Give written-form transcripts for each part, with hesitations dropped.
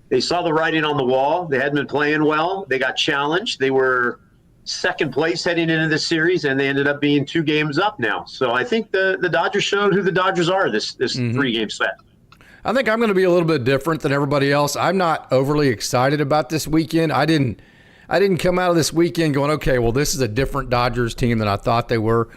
They saw the writing on the wall. They hadn't been playing well. They got challenged. They were second place heading into this series, and they ended up being 2 games up now. So I think the Dodgers showed who the Dodgers are this 3-game set. I think I'm going to be a little bit different than everybody else. I'm not overly excited about this weekend. I didn't come out of this weekend going, okay, well, this is a different Dodgers team than I thought they were.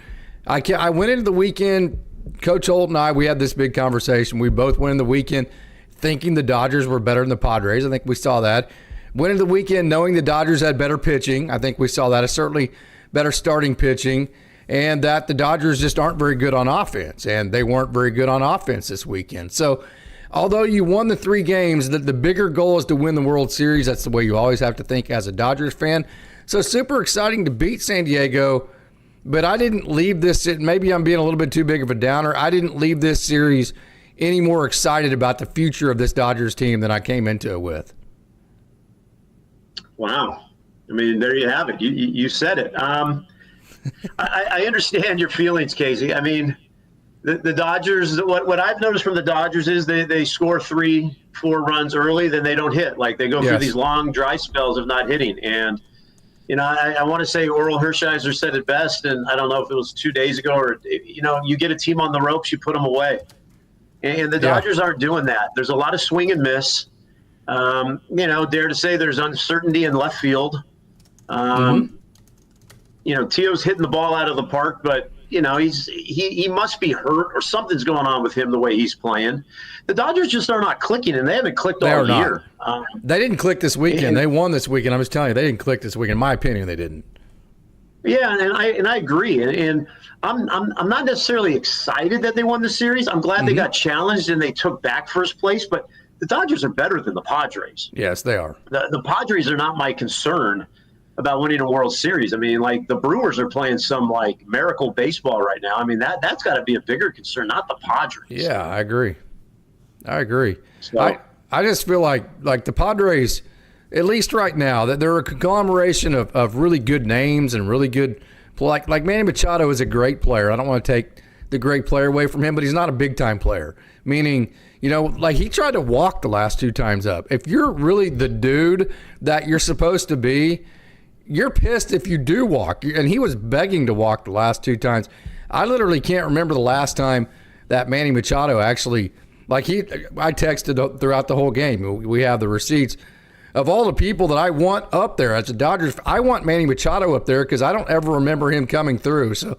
I went into the weekend, Coach Holt and I, we had this big conversation. We both went in the weekend thinking the Dodgers were better than the Padres. I think we saw that. Went into the weekend knowing the Dodgers had better pitching. I think we saw that. Certainly better starting pitching, and that the Dodgers just aren't very good on offense, and they weren't very good on offense this weekend. So although you won the 3 games, the bigger goal is to win the World Series. That's the way you always have to think as a Dodgers fan. So super exciting to beat San Diego, but I didn't leave this – maybe I'm being a little bit too big of a downer. I didn't leave this series any more excited about the future of this Dodgers team than I came into it with. Wow. I mean, there you have it. You said it. I understand your feelings, Casey. I mean, the Dodgers, what I've noticed from the Dodgers is they score 3-4 runs early, then they don't hit. Like they go through these long dry spells of not hitting. And, you know, I want to say Oral Hershiser said it best, and I don't know if it was 2 days ago or, you know, you get a team on the ropes, you put them away. And the Dodgers aren't doing that. There's a lot of swing and miss. You know, dare to say there's uncertainty in left field. You know, Teo's hitting the ball out of the park, but, you know, he must be hurt or something's going on with him the way he's playing. The Dodgers just are not clicking, and they haven't clicked all year. They didn't click this weekend. They won this weekend. I was telling you, they didn't click this weekend. In my opinion, they didn't. Yeah, and I agree. And I'm not necessarily excited that they won the series. I'm glad they got challenged and they took back first place, but the Dodgers are better than the Padres. Yes, they are. The Padres are not my concern about winning a World Series. I mean, like the Brewers are playing some like miracle baseball right now. I mean, that's got to be a bigger concern, not the Padres. Yeah, I agree. So, I just feel like the Padres, at least right now, that they're a conglomeration of really good names and really good like Manny Machado is a great player. I don't want to take the great player away from him, but he's not a big time player. Meaning, you know, like he tried to walk the last 2 times up. If you're really the dude that you're supposed to be, you're pissed if you do walk. And he was begging to walk the last 2 times. I literally can't remember the last time that Manny Machado actually, I texted throughout the whole game. We have the receipts. Of all the people that I want up there as a Dodgers, I want Manny Machado up there because I don't ever remember him coming through. So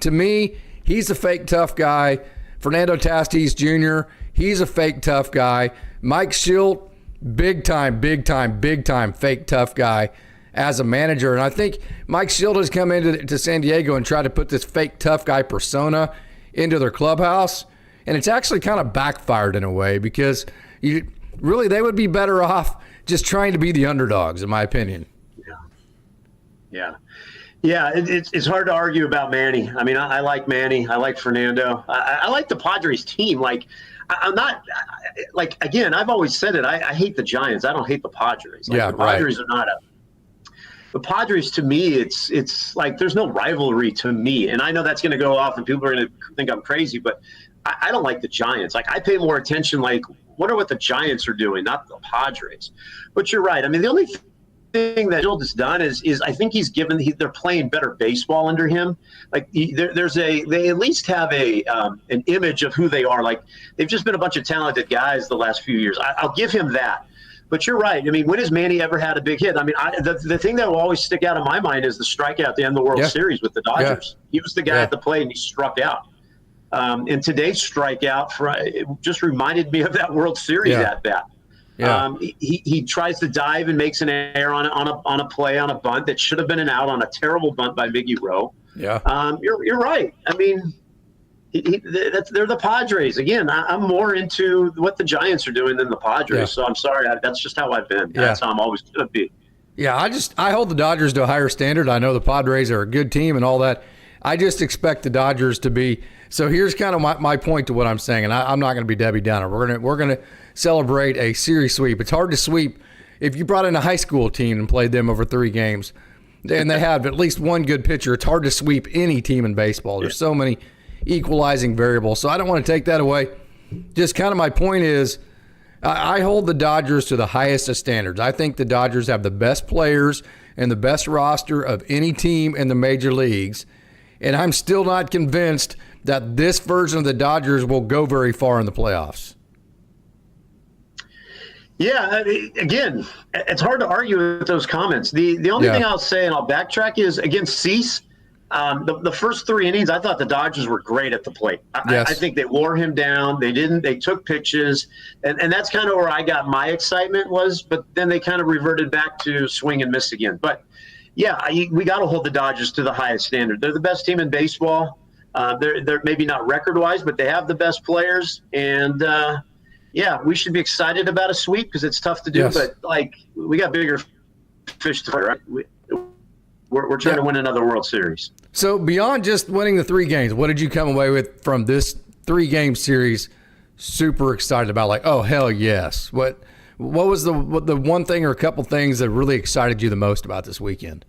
to me, he's a fake tough guy. Fernando Tatis Jr., he's a fake tough guy. Mike Schilt, big time fake tough guy as a manager. And I think Mike Schilt has come into San Diego and tried to put this fake tough guy persona into their clubhouse. And it's actually kind of backfired in a way because they would be better off just trying to be the underdogs, in my opinion. Yeah. It's hard to argue about Manny. I mean, I like Manny. I like Fernando. I like the Padres team. Like, I'm not like, again, I've always said it. I hate the Giants. I don't hate the Padres. Like, the Padres are not the Padres to me, it's like there's no rivalry to me. And I know that's going to go off and people are going to think I'm crazy, but I don't like the Giants. Like, I pay more attention, like, wonder what the Giants are doing, not the Padres. But you're right. I mean, the only thing that Gilda has done is I think they're playing better baseball under him. Like they at least have an image of who they are. Like they've just been a bunch of talented guys the last few years. I'll give him that. But you're right. I mean, when has Manny ever had a big hit? I mean, the thing that will always stick out in my mind is the strikeout at the end of the World Series with the Dodgers. Yeah. He was the guy at the plate and he struck out. And today's strikeout it just reminded me of that World Series at bat. Yeah. He tries to dive and makes an error on a play on a bunt that should have been an out on a terrible bunt by Miggy Rowe. Yeah. You're right. I mean, they're the Padres. Again, I'm more into what the Giants are doing than the Padres. Yeah. So I'm sorry. That's just how I've been. That's how I'm always going to be. Yeah, I hold the Dodgers to a higher standard. I know the Padres are a good team and all that. I just expect the Dodgers to be. So here's kind of my point to what I'm saying, and I'm not going to be Debbie Downer. We're going to celebrate a series sweep. It's hard to sweep if you brought in a high school team and played them over 3 games, and they have at least one good pitcher. It's hard to sweep any team in baseball. There's so many equalizing variables. So I don't want to take that away. Just kind of my point is I hold the Dodgers to the highest of standards. I think the Dodgers have the best players and the best roster of any team in the major leagues. And I'm still not convinced that this version of the Dodgers will go very far in the playoffs. Yeah, again, it's hard to argue with those comments. The only thing I'll say, and I'll backtrack, is against Cease, the first 3 innings, I thought the Dodgers were great at the plate. I think they wore him down. They took pitches. And that's kind of where I got my excitement was, but then they kind of reverted back to swing and miss again. But, yeah, we got to hold the Dodgers to the highest standard. They're the best team in baseball. They're maybe not record-wise, but they have the best players. And, yeah, we should be excited about a sweep because it's tough to do. Yes. But, like, we got bigger fish to fry, right? We're trying to win another World Series. So beyond just winning the 3 games, what did you come away with from this 3-game series super excited about? Like, oh, hell yes. What was the one thing or a couple things that really excited you the most about this weekend?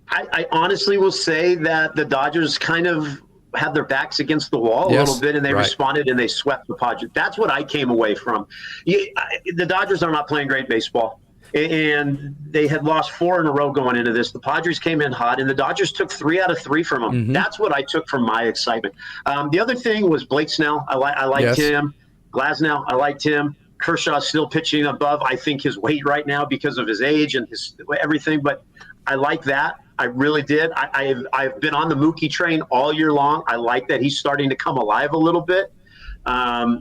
I honestly will say that the Dodgers kind of had their backs against the wall a little bit, and they responded and they swept the Padres. That's what I came away from. The Dodgers are not playing great baseball, and they had lost 4 in a row going into this. The Padres came in hot, and the Dodgers took 3 out of 3 from them. Mm-hmm. That's what I took from my excitement. The other thing was Blake Snell. I liked him. Glasnow, I liked him. Kershaw still pitching above, I think, his weight right now because of his age and his everything, but I like that. I really did. I've been on the Mookie train all year long. I like that he's starting to come alive a little bit. Pa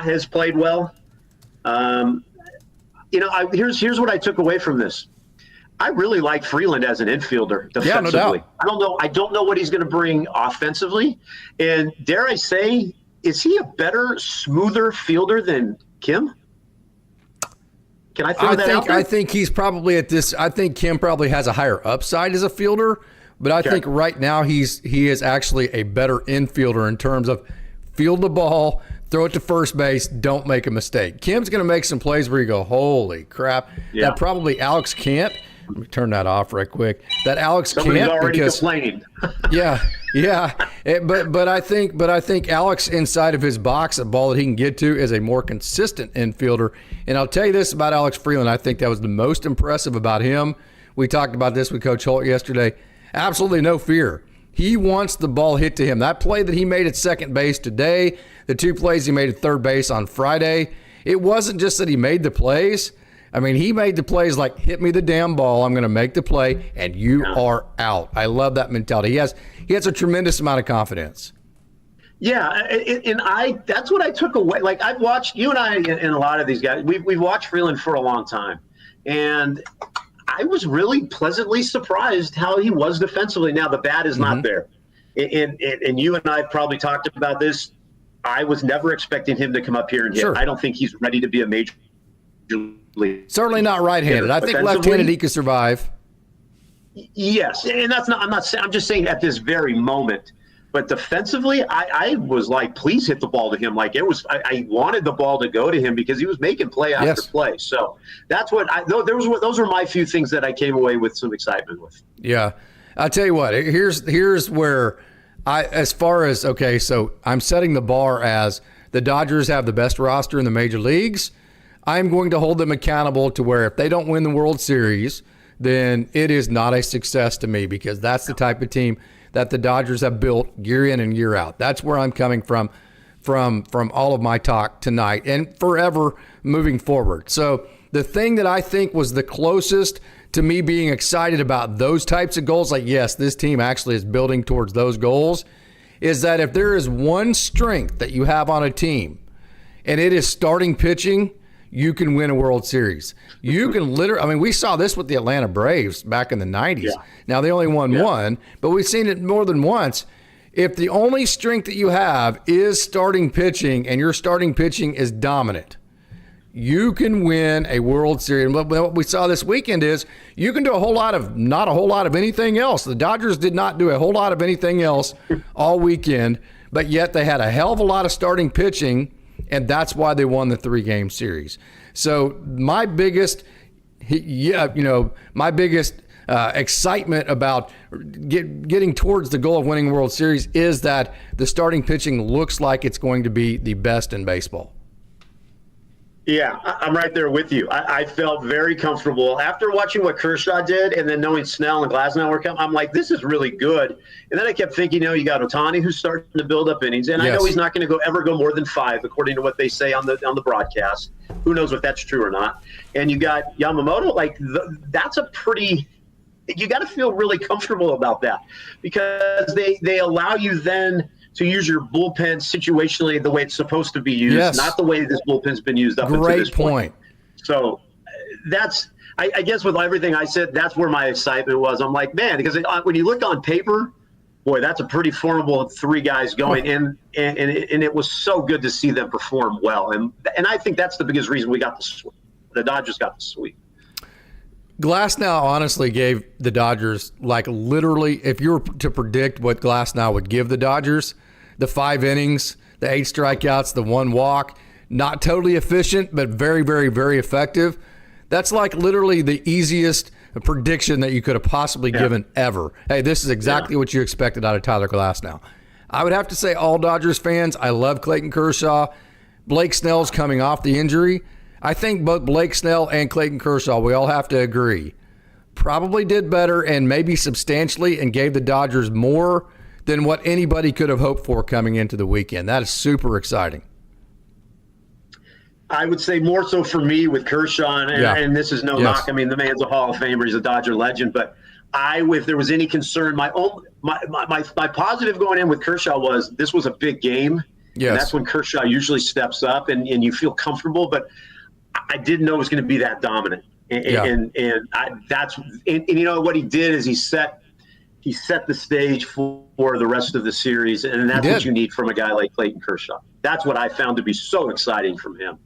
has played well. Here's what I took away from this. I really like Freeland as an infielder defensively. Yeah, no doubt. I don't know what he's going to bring offensively. And dare I say, is he a better, smoother fielder than Kim? Can I throw that out there? I think he's probably at this. I think Kim probably has a higher upside as a fielder, but I think right now he is actually a better infielder in terms of field the ball, throw it to first base, don't make a mistake. Kim's going to make some plays where you go, holy crap. Yeah. That probably Alex can't. Let me turn that off right quick. That Alex Somebody's can't already because complaining. yeah. But I think Alex inside of his box, a ball that he can get to, is a more consistent infielder. And I'll tell you this about Alex Freeland. I think that was the most impressive about him. We talked about this with Coach Holt yesterday. Absolutely no fear. He wants the ball hit to him. That play that he made at second base today, the 2 plays he made at third base on Friday, it wasn't just that he made the plays. I mean, he made the plays like, hit me the damn ball, I'm going to make the play, and you are out. I love that mentality. He has a tremendous amount of confidence. Yeah, and that's what I took away. Like, I've watched, you and I and a lot of these guys, we've watched Freeland for a long time. And I was really pleasantly surprised how he was defensively. Now, the bat is not there. And you and I probably talked about this. I was never expecting him to come up here and hit. Sure. I don't think he's ready to be a major league. Certainly not right-handed. I think left-handed he could survive. Yes, and that's not. I'm just saying at this very moment. But defensively, I was like, please hit the ball to him. Like, it was. I wanted the ball to go to him because he was making play after play. So that's what those were my few things that I came away with some excitement with. Yeah, I'll tell you what. Here's where as far as so I'm setting the bar as the Dodgers have the best roster in the major leagues. I'm going to hold them accountable to where if they don't win the World Series, then it is not a success to me because that's the type of team that the Dodgers have built year in and year out. That's where I'm coming from all of my talk tonight and forever moving forward. So the thing that I think was the closest to me being excited about those types of goals, like, yes, this team actually is building towards those goals, is that if there is one strength that you have on a team and it is starting pitching, you can win a World Series. You can literally, we saw this with the Atlanta Braves back in the 90s. Yeah. Now, they only won one, but we've seen it more than once. If the only strength that you have is starting pitching and your starting pitching is dominant, you can win a World Series. And what we saw this weekend is you can do not a whole lot of anything else. The Dodgers did not do a whole lot of anything else all weekend, but yet they had a hell of a lot of starting pitching, and that's why they won the 3-game series. So my biggest excitement about getting towards the goal of winning World Series is that the starting pitching looks like it's going to be the best in baseball. Yeah, I'm right there with you. I felt very comfortable after watching what Kershaw did and then knowing Snell and Glasnow were coming. I'm like, this is really good. And then I kept thinking, you got Ohtani who's starting to build up innings. And yes. I know he's not going to ever go more than 5, according to what they say on the broadcast. Who knows if that's true or not. And you got Yamamoto. Like, that's a pretty – you got to feel really comfortable about that because they allow you then – to use your bullpen situationally the way it's supposed to be used, yes. not the way this bullpen's been used up until this point. So that's, I guess with everything I said, that's where my excitement was. I'm like, man, because when you look on paper, boy, that's a pretty formidable 3 guys going, and it was so good to see them perform well. And I think that's the biggest reason we got the sweep. The Dodgers got the sweep. Glasnow honestly gave the Dodgers, like literally, if you were to predict what Glasnow would give the Dodgers, the 5 innings, the 8 strikeouts, the 1 walk, not totally efficient, but very, very, very effective. That's like literally the easiest prediction that you could have possibly given ever. Hey, this is exactly what you expected out of Tyler Glasnow. I would have to say, all Dodgers fans, I love Clayton Kershaw. Blake Snell's coming off the injury. I think both Blake Snell and Clayton Kershaw, we all have to agree, probably did better and maybe substantially and gave the Dodgers more than what anybody could have hoped for coming into the weekend. That is super exciting. I would say more so for me with Kershaw, and this is no knock. I mean, the man's a Hall of Famer. He's a Dodger legend. But if there was any concern, my positive going in with Kershaw was this was a big game. Yes. And that's when Kershaw usually steps up and you feel comfortable. But I didn't know it was going to be that dominant, and you know what he did is he set the stage for the rest of the series, and that's what you need from a guy like Clayton Kershaw. That's what I found to be so exciting from him.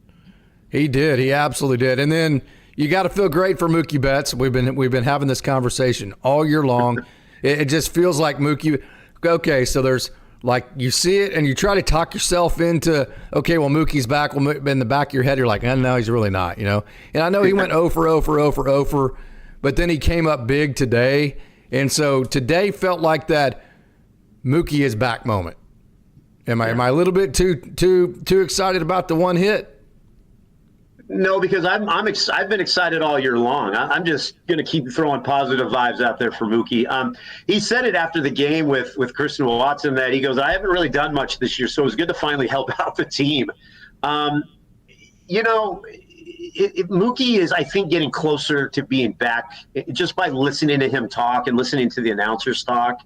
He did, he absolutely did, and then you got to feel great for Mookie Betts. We've been having this conversation all year long. It just feels like Mookie. Okay, so there's. Like, you see it and you try to talk yourself into, okay, well, Mookie's back. Well, in the back of your head, you're like, no, he's really not, And I know he went 0 for 0 for 0 for 0 for, but then he came up big today. And so today felt like that Mookie is back moment. Am I a little bit too excited about the one hit? No, because I've been excited all year long. I'm just going to keep throwing positive vibes out there for Mookie. He said it after the game with Christian Watson that he goes, I haven't really done much this year, so it was good to finally help out the team. Mookie is, I think, getting closer to being back just by listening to him talk and listening to the announcers talk.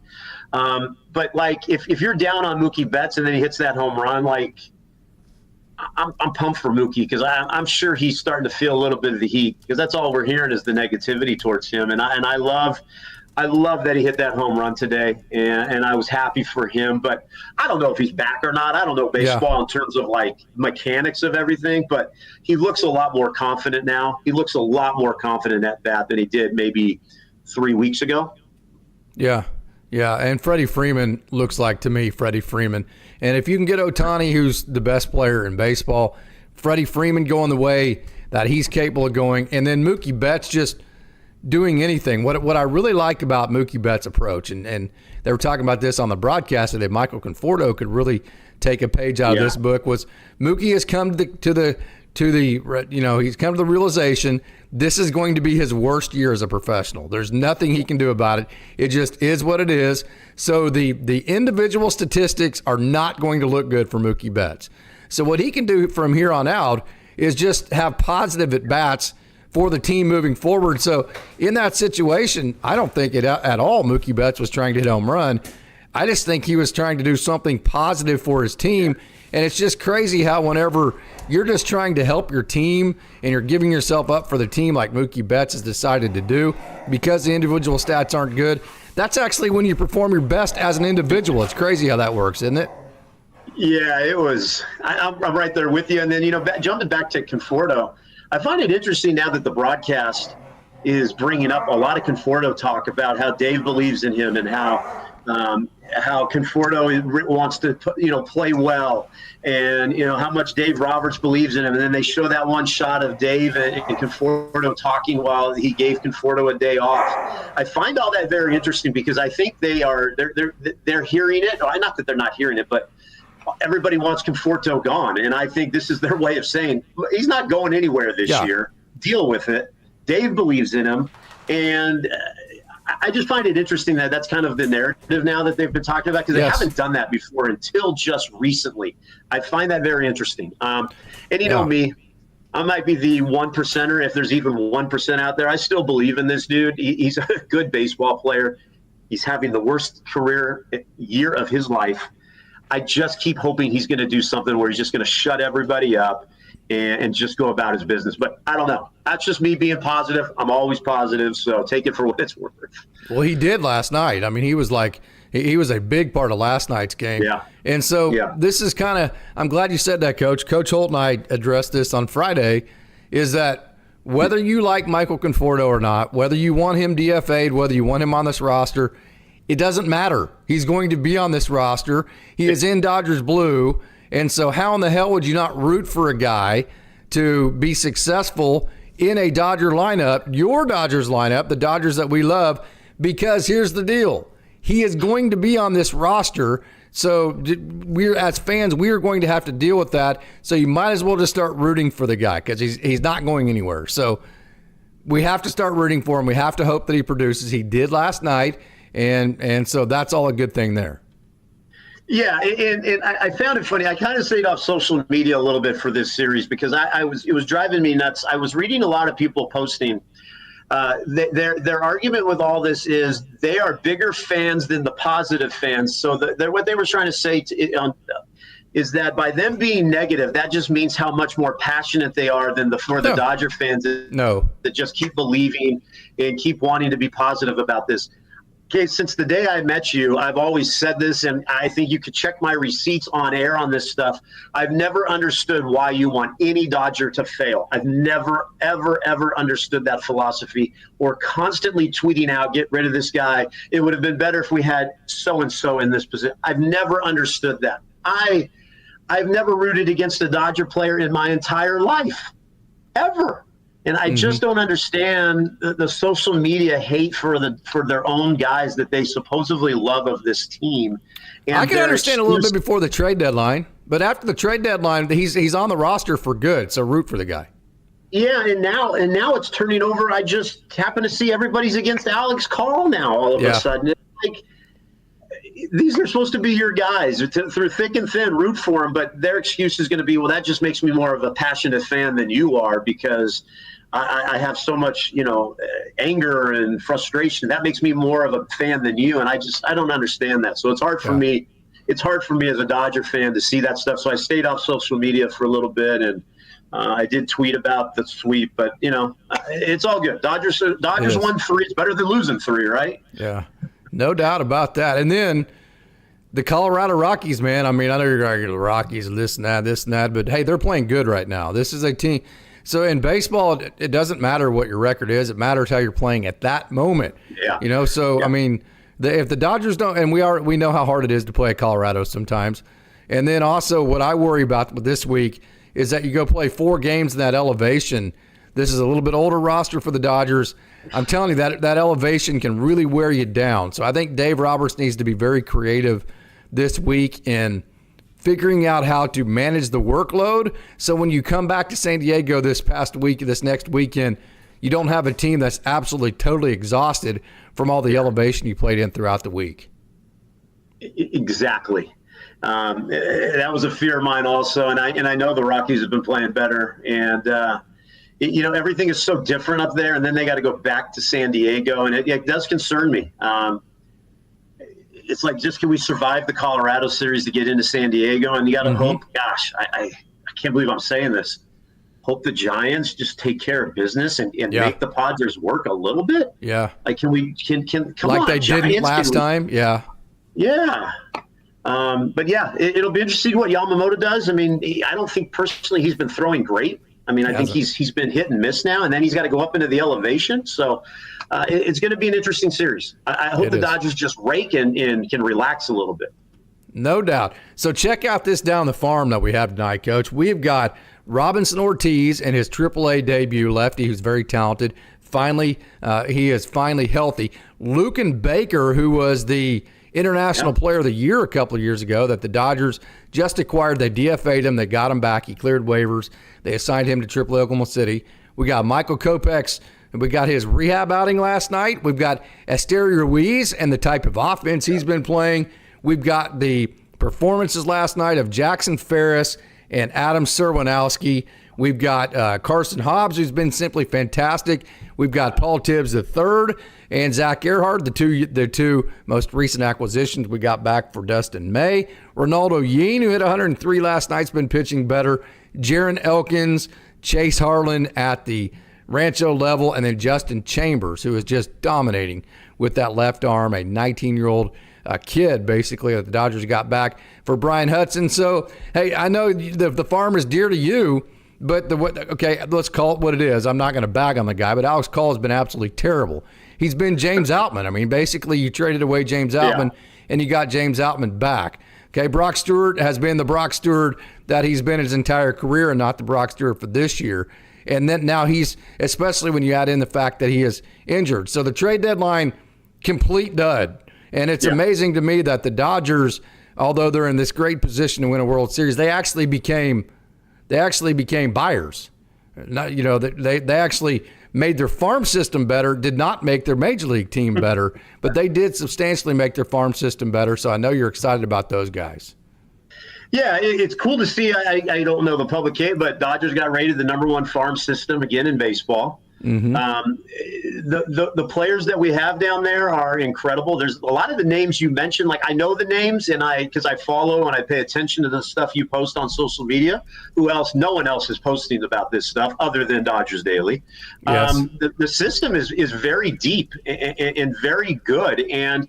But, like, if you're down on Mookie Betts and then he hits that home run, like – I'm pumped for Mookie because I'm sure he's starting to feel a little bit of the heat because that's all we're hearing is the negativity towards him. And I love that he hit that home run today, and I was happy for him. But I don't know if he's back or not. I don't know baseball in terms of like mechanics of everything, but he looks a lot more confident now. He looks a lot more confident at bat than he did maybe 3 weeks ago. Yeah. Yeah, and Freddie Freeman looks like, to me, Freddie Freeman. And if you can get Ohtani, who's the best player in baseball, Freddie Freeman going the way that he's capable of going, and then Mookie Betts just doing anything. What I really like about Mookie Betts' approach, and they were talking about this on the broadcast today, Michael Conforto could really take a page out of this book, was Mookie has come he's come to the realization this is going to be his worst year as a professional. There's nothing he can do about it. It just is what it is. So the individual statistics are not going to look good for Mookie Betts. So what he can do from here on out is just have positive at-bats for the team moving forward. So in that situation, I don't think at all Mookie Betts was trying to hit a home run. I just think he was trying to do something positive for his team. And it's just crazy how whenever you're just trying to help your team and you're giving yourself up for the team like Mookie Betts has decided to do because the individual stats aren't good, that's actually when you perform your best as an individual. It's crazy how that works, isn't it? Yeah, it was. I'm right there with you. And then, jumping back to Conforto, I find it interesting now that the broadcast is bringing up a lot of Conforto talk about how Dave believes in him and how How Conforto wants to, play well, and how much Dave Roberts believes in him. And then they show that one shot of Dave and Conforto talking while he gave Conforto a day off. I find all that very interesting because I think they're hearing it. Not that they're not hearing it, but everybody wants Conforto gone, and I think this is their way of saying he's not going anywhere this year. Deal with it. Dave believes in him, and I just find it interesting that that's kind of the narrative now that they've been talking about, because they haven't done that before until just recently. I find that very interesting. And me, I might be the 1%er, if there's even 1% out there. I still believe in this dude. He's a good baseball player. He's having the worst career year of his life. I just keep hoping he's going to do something where he's just going to shut everybody up and just go about his business. But I don't know. That's just me being positive. I'm always positive, so take it for what it's worth. Well, he did last night. I mean, he was a big part of last night's game. Yeah. And so this is kind of – I'm glad you said that, Coach. Coach Holt and I addressed this on Friday, is that whether you like Michael Conforto or not, whether you want him DFA'd, whether you want him on this roster, it doesn't matter. He's going to be on this roster. He is in Dodgers blue. And so how in the hell would you not root for a guy to be successful in a Dodger lineup, your Dodgers lineup, the Dodgers that we love? Because here's the deal. He is going to be on this roster. So we're, as fans, we are going to have to deal with that. So you might as well just start rooting for the guy because he's not going anywhere. So we have to start rooting for him. We have to hope that he produces. He did last night. And so that's all a good thing there. Yeah, and I found it funny. I kind of stayed off social media a little bit for this series because it was driving me nuts. I was reading a lot of people posting. Their argument with all this is they are bigger fans than the positive fans. So what they were trying to say is that by them being negative, that just means how much more passionate they are than the Dodger fans that just keep believing and keep wanting to be positive about this. Okay, since the day I met you, I've always said this, and I think you could check my receipts on air on this stuff. I've never understood why you want any Dodger to fail. I've never, ever, ever understood that philosophy, or constantly tweeting out, get rid of this guy. It would have been better if we had so-and-so in this position. I've never understood that. I've never rooted against a Dodger player in my entire life, ever. And I just don't understand the social media hate for their own guys that they supposedly love of this team. And I can understand a little bit before the trade deadline, but after the trade deadline, he's on the roster for good. So root for the guy. Yeah, and now it's turning over. I just happen to see everybody's against Alex Call now. All of a sudden, it's like these are supposed to be your guys through thick and thin. Root for them, but their excuse is going to be, well, that just makes me more of a passionate fan than you are because I have so much, anger and frustration. That makes me more of a fan than you. And I don't understand that. So it's hard for me. It's hard for me as a Dodger fan to see that stuff. So I stayed off social media for a little bit, and I did tweet about the sweep, but it's all good. Dodgers won 3. It's better than losing 3, right? Yeah, no doubt about that. And then the Colorado Rockies, man. I mean, I know you're arguing the Rockies and this and that, but hey, they're playing good right now. This is a team. So in baseball, it doesn't matter what your record is. It matters how you're playing at that moment. Yeah. I mean, if the Dodgers don't, and we know how hard it is to play at Colorado sometimes. And then also what I worry about with this week is that you go play 4 games in that elevation. This is a little bit older roster for the Dodgers. I'm telling you that elevation can really wear you down. So I think Dave Roberts needs to be very creative this week in figuring out how to manage the workload. So when you come back to San Diego this next weekend, you don't have a team that's absolutely totally exhausted from all the elevation you played in throughout the week. Exactly. That was a fear of mine also. And I know the Rockies have been playing better, and everything is so different up there, and then they got to go back to San Diego, and it does concern me. It's like, just can we survive the Colorado series to get into San Diego? And you got to hope, gosh, I can't believe I'm saying this. Hope the Giants just take care of business and make the Padres work a little bit. Yeah. Like, come like on, they Giants, didn't last time? Yeah. Yeah. But yeah, it'll be interesting what Yamamoto does. I mean, I don't think personally he's been throwing great. I mean, I think he's been hit and miss now, and then he's got to go up into the elevation. So it's going to be an interesting series. I hope the Dodgers just rake and can relax a little bit. No doubt. So check out this down the farm that we have tonight, Coach. We've got Robinson Ortiz and his AAA debut lefty, who's very talented. Finally, he is finally healthy. Luken Baker, who was the International Player of the Year a couple of years ago that the Dodgers just acquired. They DFA'd him. They got him back. He cleared waivers. They assigned him to AAA Oklahoma City. We got Michael Kopech's. We got his rehab outing last night. We've got Esteury Ruiz and the type of offense he's been playing. We've got the performances last night of Jackson Ferris and Adam Serwanowski. We've got Carson Hobbs, who's been simply fantastic. We've got Paul Tibbs III and Zach Earhart, the two most recent acquisitions we got back for Dustin May. Ronaldo Yean, who hit 103 last night, has been pitching better. Jaron Elkins, Chase Harlan at the Rancho level, and then Justin Chambers, who is just dominating with that left arm, a 19-year-old kid, basically, that the Dodgers got back for Brian Hudson. So, hey, I know the farm is dear to you, but okay, let's call it what it is. I'm not going to bag on the guy, but Alex Call has been absolutely terrible. He's been James Outman. I mean, basically, you traded away James Outman, and you got James Outman back. Okay, Brock Stewart has been the Brock Stewart that he's been his entire career and not the Brock Stewart for this year. And then now he's, especially when you add in the fact that he is injured. So the trade deadline, complete dud. And it's amazing to me that the Dodgers, although they're in this great position to win a World Series, they actually became buyers. Not, they actually made their farm system better, did not make their major league team better, but they did substantially make their farm system better. So I know you're excited about those guys. Yeah, it's cool to see. I don't know the publicate, but Dodgers got rated the #1 farm system again in baseball. Mm-hmm. The players that we have down there are incredible. There's a lot of the names you mentioned. Like, I know the names, and because I follow and I pay attention to the stuff you post on social media. Who else? No one else is posting about this stuff other than Dodgers Daily. Yes. The system is very deep and very good. And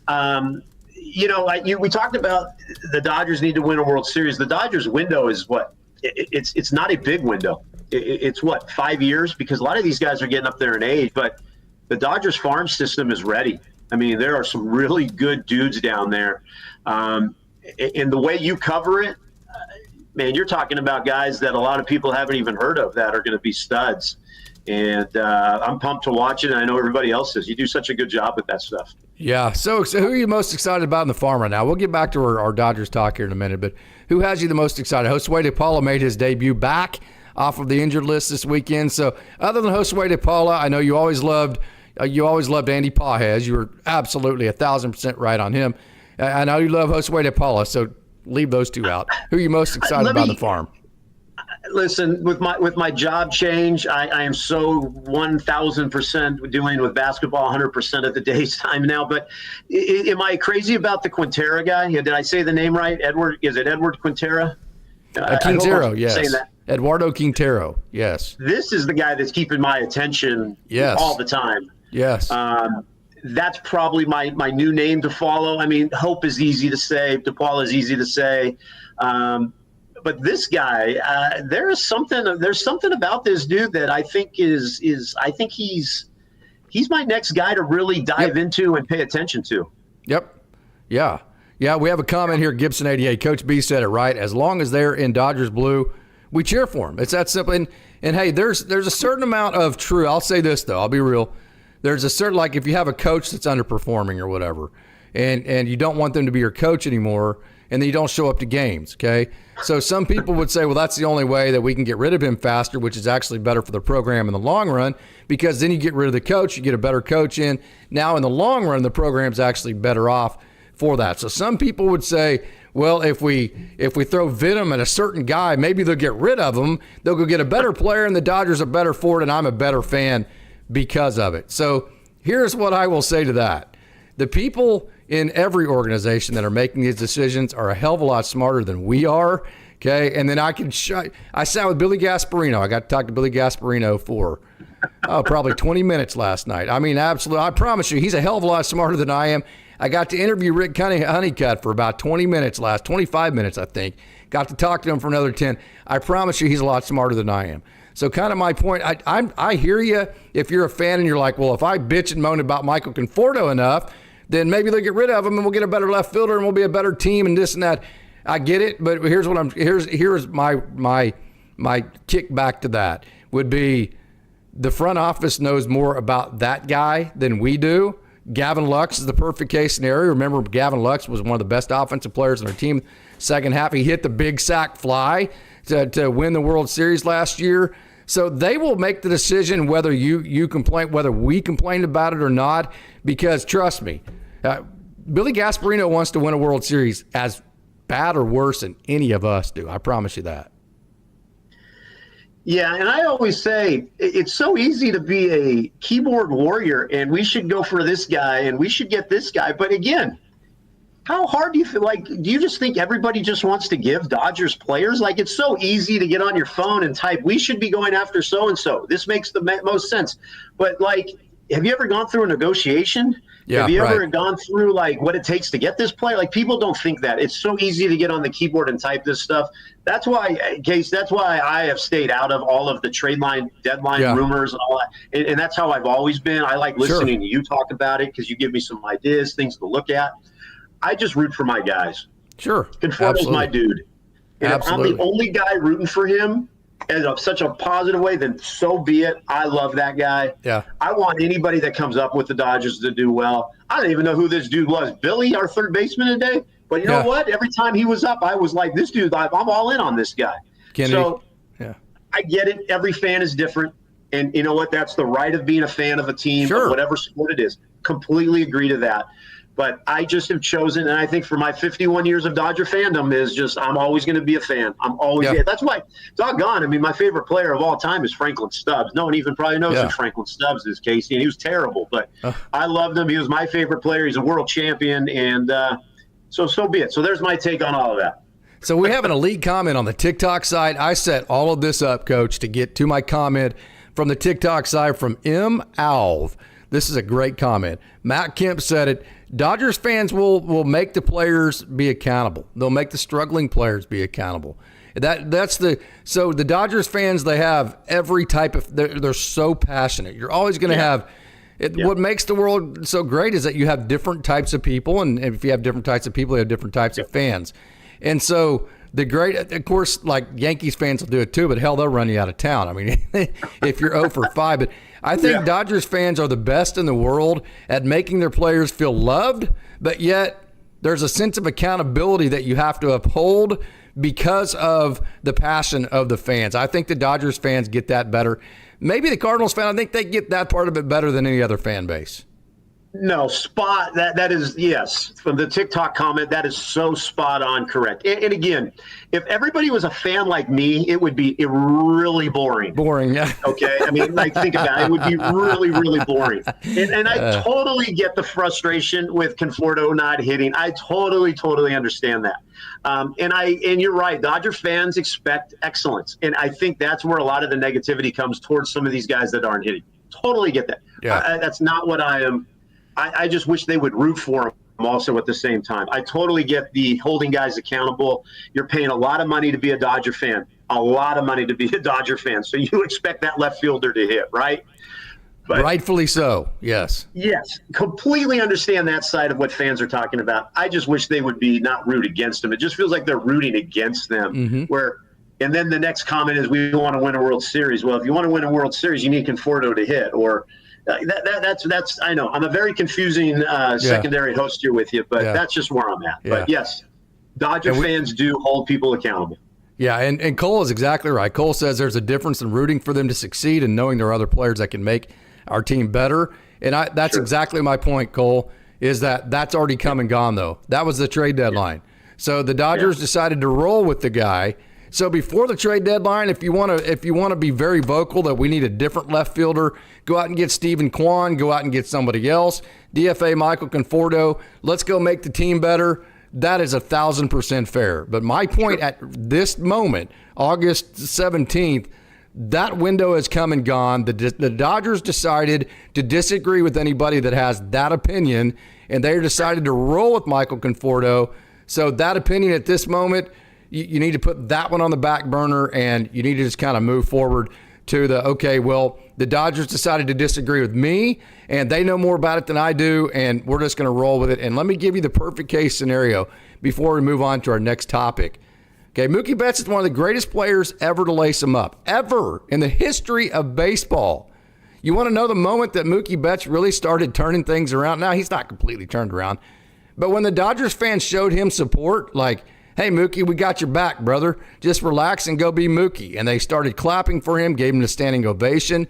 we talked about the Dodgers need to win a World Series. The Dodgers window is what? It's not a big window. It's what, 5 years? Because a lot of these guys are getting up there in age, but the Dodgers farm system is ready. I mean, there are some really good dudes down there. And the way you cover it, man, you're talking about guys that a lot of people haven't even heard of that are going to be studs. And I'm pumped to watch it, and I know everybody else is. You do such a good job with that stuff. Yeah. So who are you most excited about in the farm right now? We'll get back to our Dodgers talk here in a minute, but who has you the most excited? Josue De Paula made his debut back off of the injured list this weekend. So other than Josue De Paula, I know you always loved Andy Pages. You were absolutely 1,000% right on him. I know you love Josue De Paula, so leave those two out. Who are you most excited about in the farm? Listen, with my job change, I am so 1,000% dealing with basketball 100% of the day's time now. But am I crazy about the Quintera guy? Did I say the name right? Is it Edward Quintera? Quintero, yes. Eduardo Quintero, yes. This is the guy that's keeping my attention all the time. Yes. That's probably my new name to follow. I mean, Hope is easy to say. De Paula is easy to say. But this guy, there's something about this dude that I think I think he's my next guy to really dive into and pay attention to. Yep. Yeah. Yeah, we have a comment here, Gibson88. Coach B said it right. As long as they're in Dodgers blue, we cheer for them. It's that simple. And hey, there's a certain amount of true. I'll say this, though. I'll be real. There's a certain, like, if you have a coach that's underperforming or whatever, and you don't want them to be your coach anymore, and then you don't show up to games, okay? So some people would say, well, that's the only way that we can get rid of him faster, which is actually better for the program in the long run, because then you get rid of the coach, you get a better coach in. Now, in the long run, the program's actually better off for that. So some people would say, well, if we throw venom at a certain guy, maybe they'll get rid of him. They'll go get a better player, and the Dodgers are better for it, and I'm a better fan because of it. So here's what I will say to that. The people in every organization that are making these decisions are a hell of a lot smarter than we are, okay? And then I sat with Billy Gasparino. I got to talk to Billy Gasparino for probably 20 minutes last night. I mean, absolutely. I promise you, he's a hell of a lot smarter than I am. I got to interview Rick Honeycutt for about 25 minutes, I think. Got to talk to him for another 10. I promise you, he's a lot smarter than I am. So kind of my point, I hear you if you're a fan and you're like, well, if I bitch and moan about Michael Conforto enough, then maybe they'll get rid of him and we'll get a better left fielder and we'll be a better team and this and that. I get it, but here's my kickback to that would be the front office knows more about that guy than we do. Gavin Lux is the perfect case scenario. Remember, Gavin Lux was one of the best offensive players in our team. Second half, he hit the big sack fly to win the World Series last year. So they will make the decision whether whether we complained about it or not. Because trust me, Billy Gasparino wants to win a World Series as bad or worse than any of us do. I promise you that. Yeah, and I always say it's so easy to be a keyboard warrior, and we should go for this guy, and we should get this guy. But again, how hard do you feel? Like, do you just think everybody just wants to give Dodgers players? Like, it's so easy to get on your phone and type, we should be going after so-and-so. This makes the most sense. But, like, have you ever gone through a negotiation? Yeah, have you ever gone through, like, what it takes to get this player? Like, people don't think that. It's so easy to get on the keyboard and type this stuff. That's why, Case, that's why I have stayed out of all of the trade line, deadline rumors and all that. And that's how I've always been. I like listening to you talk about it because you give me some ideas, things to look at. I just root for my guys. Sure. Conforto's my dude. And if I'm the only guy rooting for him in such a positive way, then so be it. I love that guy. Yeah. I want anybody that comes up with the Dodgers to do well. I don't even know who this dude was. Billy, our third baseman today. But you know what? Every time he was up, I was like, this dude, I'm all in on this guy. So I get it. Every fan is different. And you know what? That's the right of being a fan of a team, of whatever sport it is. Completely agree to that. But I just have chosen, and I think for my 51 years of Dodger fandom is just I'm always going to be a fan. I'm always That's why, doggone, I mean, my favorite player of all time is Franklin Stubbs. No one even probably knows who Franklin Stubbs is, Casey, and he was terrible. But I loved him. He was my favorite player. He's a world champion, and so be it. So there's my take on all of that. So we have an elite comment on the TikTok side. I set all of this up, Coach, to get to my comment from the TikTok side from M. Alv. This is a great comment. Matt Kemp said it. Dodgers fans will make the players be accountable. They'll make the struggling players be accountable. So the Dodgers fans, they have every type of, they're so passionate. You're always going to have, what makes the world so great is that you have different types of people. And if you have different types of people, you have different types of fans. And so of course, like Yankees fans will do it too, but hell, they'll run you out of town. I mean, if you're 0 for 5, but I think Dodgers fans are the best in the world at making their players feel loved, but yet there's a sense of accountability that you have to uphold because of the passion of the fans. I think the Dodgers fans get that better. Maybe the Cardinals fan, I think they get that part of it better than any other fan base. No, that is, yes. From the TikTok comment, that is so spot on correct. And again, if everybody was a fan like me, it would be really boring. Boring, yeah. Okay? I mean, like, think about it. It would be really, really boring. And I totally get the frustration with Conforto not hitting. I totally understand that. And you're right. Dodger fans expect excellence. And I think that's where a lot of the negativity comes towards some of these guys that aren't hitting. Totally get that. Yeah. That's not what I am. I just wish they would root for them also at the same time. I totally get the holding guys accountable. You're paying a lot of money to be a Dodger fan, a lot of money to be a Dodger fan. So you expect that left fielder to hit, right? But, rightfully so, yes. Yes, completely understand that side of what fans are talking about. I just wish they would be not root against them. It just feels like they're rooting against them. And then the next comment is we want to win a World Series. Well, if you want to win a World Series, you need Conforto to hit, or that's I know I'm a very confusing secondary host here with you, but that's just where I'm at. But yes, Dodger fans do hold people accountable. Yeah, and Cole is exactly right. Cole says there's a difference in rooting for them to succeed and knowing there are other players that can make our team better. And that's exactly my point, Cole, is that's already come and gone, though. That was the trade deadline. So the Dodgers decided to roll with the guy. So before the trade deadline, if you want to be very vocal that we need a different left fielder, go out and get Stephen Kwan, go out and get somebody else, DFA Michael Conforto, let's go make the team better. That is 1,000% fair. But my point at this moment, August 17th, that window has come and gone. The Dodgers decided to disagree with anybody that has that opinion, and they decided to roll with Michael Conforto. So that opinion at this moment, you need to put that one on the back burner, and you need to just kind of move forward. to the Dodgers decided to disagree with me, and they know more about it than I do, and we're just going to roll with it. And let me give you the perfect case scenario before we move on to our next topic. Okay, Mookie Betts is one of the greatest players ever to lace him up, ever in the history of baseball. You want to know the moment that Mookie Betts really started turning things around? Now, he's not completely turned around, but when the Dodgers fans showed him support, like, hey, Mookie, we got your back, brother. Just relax and go be Mookie. And they started clapping for him, gave him a standing ovation.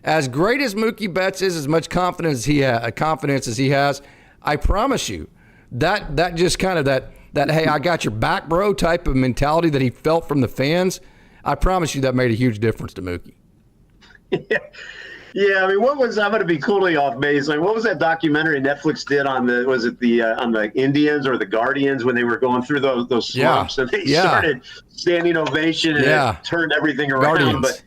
As great as Mookie Betts is, as much confidence as he has, I promise you, that just kind of that hey, I got your back, bro, type of mentality that he felt from the fans, I promise you that made a huge difference to Mookie. Yeah, I mean, I'm going to be totally off base. Like, what was that documentary Netflix did on the Indians or the Guardians when they were going through those slumps and they started standing ovation and it turned everything around. Guardians. But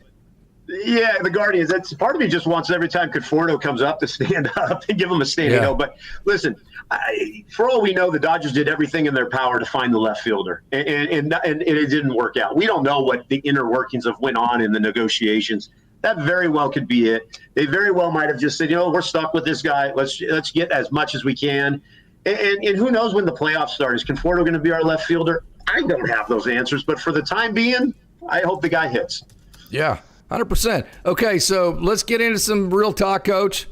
yeah, the Guardians. That's part of me just wants every time Conforto comes up to stand up and give him a standing O. But listen, for all we know, the Dodgers did everything in their power to find the left fielder, and it didn't work out. We don't know what the inner workings of went on in the negotiations. That very well could be it. They very well might have just said, we're stuck with this guy. Let's get as much as we can. And who knows when the playoffs start? Is Conforto going to be our left fielder? I don't have those answers, but for the time being, I hope the guy hits. Yeah, 100%. Okay, so let's get into some real talk, Coach.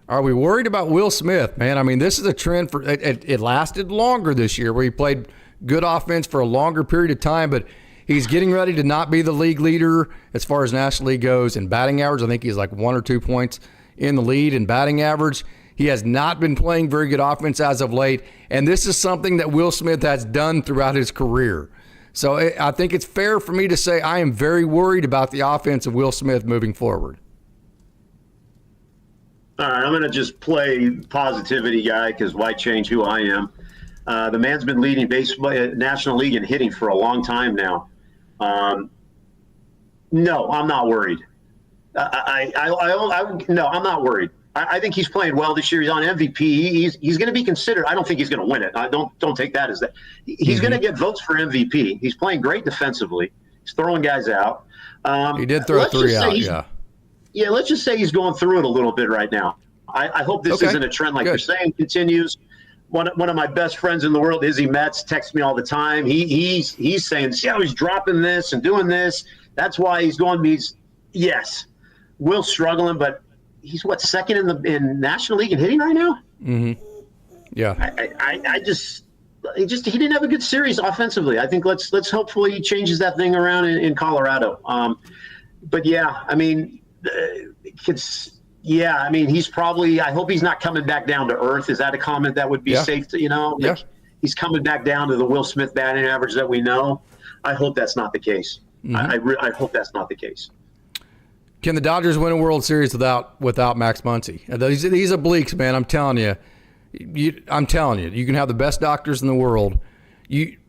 Are we worried about Will Smith, man? I mean, this is a trend for it lasted longer this year where he played good offense for a longer period of time, but he's getting ready to not be the league leader as far as National League goes in batting average. I think he's like 1 or 2 points in the lead in batting average. He has not been playing very good offense as of late, and this is something that Will Smith has done throughout his career. So I think it's fair for me to say I am very worried about the offense of Will Smith moving forward. All right, I'm going to just play positivity guy because why change who I am? The man's been leading baseball, National League in hitting for a long time now. No, I'm not worried. No, I'm not worried. I think he's playing well this year. He's on MVP. He's going to be considered. I don't think he's going to win it. Don't take that as that. He's going to get votes for MVP. He's playing great defensively. He's throwing guys out. He did throw 3 out, yeah. Yeah, let's just say he's going through it a little bit right now. I hope this isn't a trend like you're saying continues. One of my best friends in the world, Izzy Metz, texts me all the time. He's saying, see how he's dropping this and doing this. That's why he's going. Yes, Will's struggling, but he's second in National League in hitting right now. Mm-hmm. Yeah. He didn't have a good series offensively. I think let's hopefully he changes that thing around in Colorado. But yeah, I mean, he's probably. I hope he's not coming back down to earth. Is that a comment that would be safe to He's coming back down to the Will Smith batting average that we know. I hope that's not the case. Mm-hmm. I hope that's not the case. Can the Dodgers win a World Series without Max Muncy? These obliques, man. I'm telling you, you can have the best doctors in the world.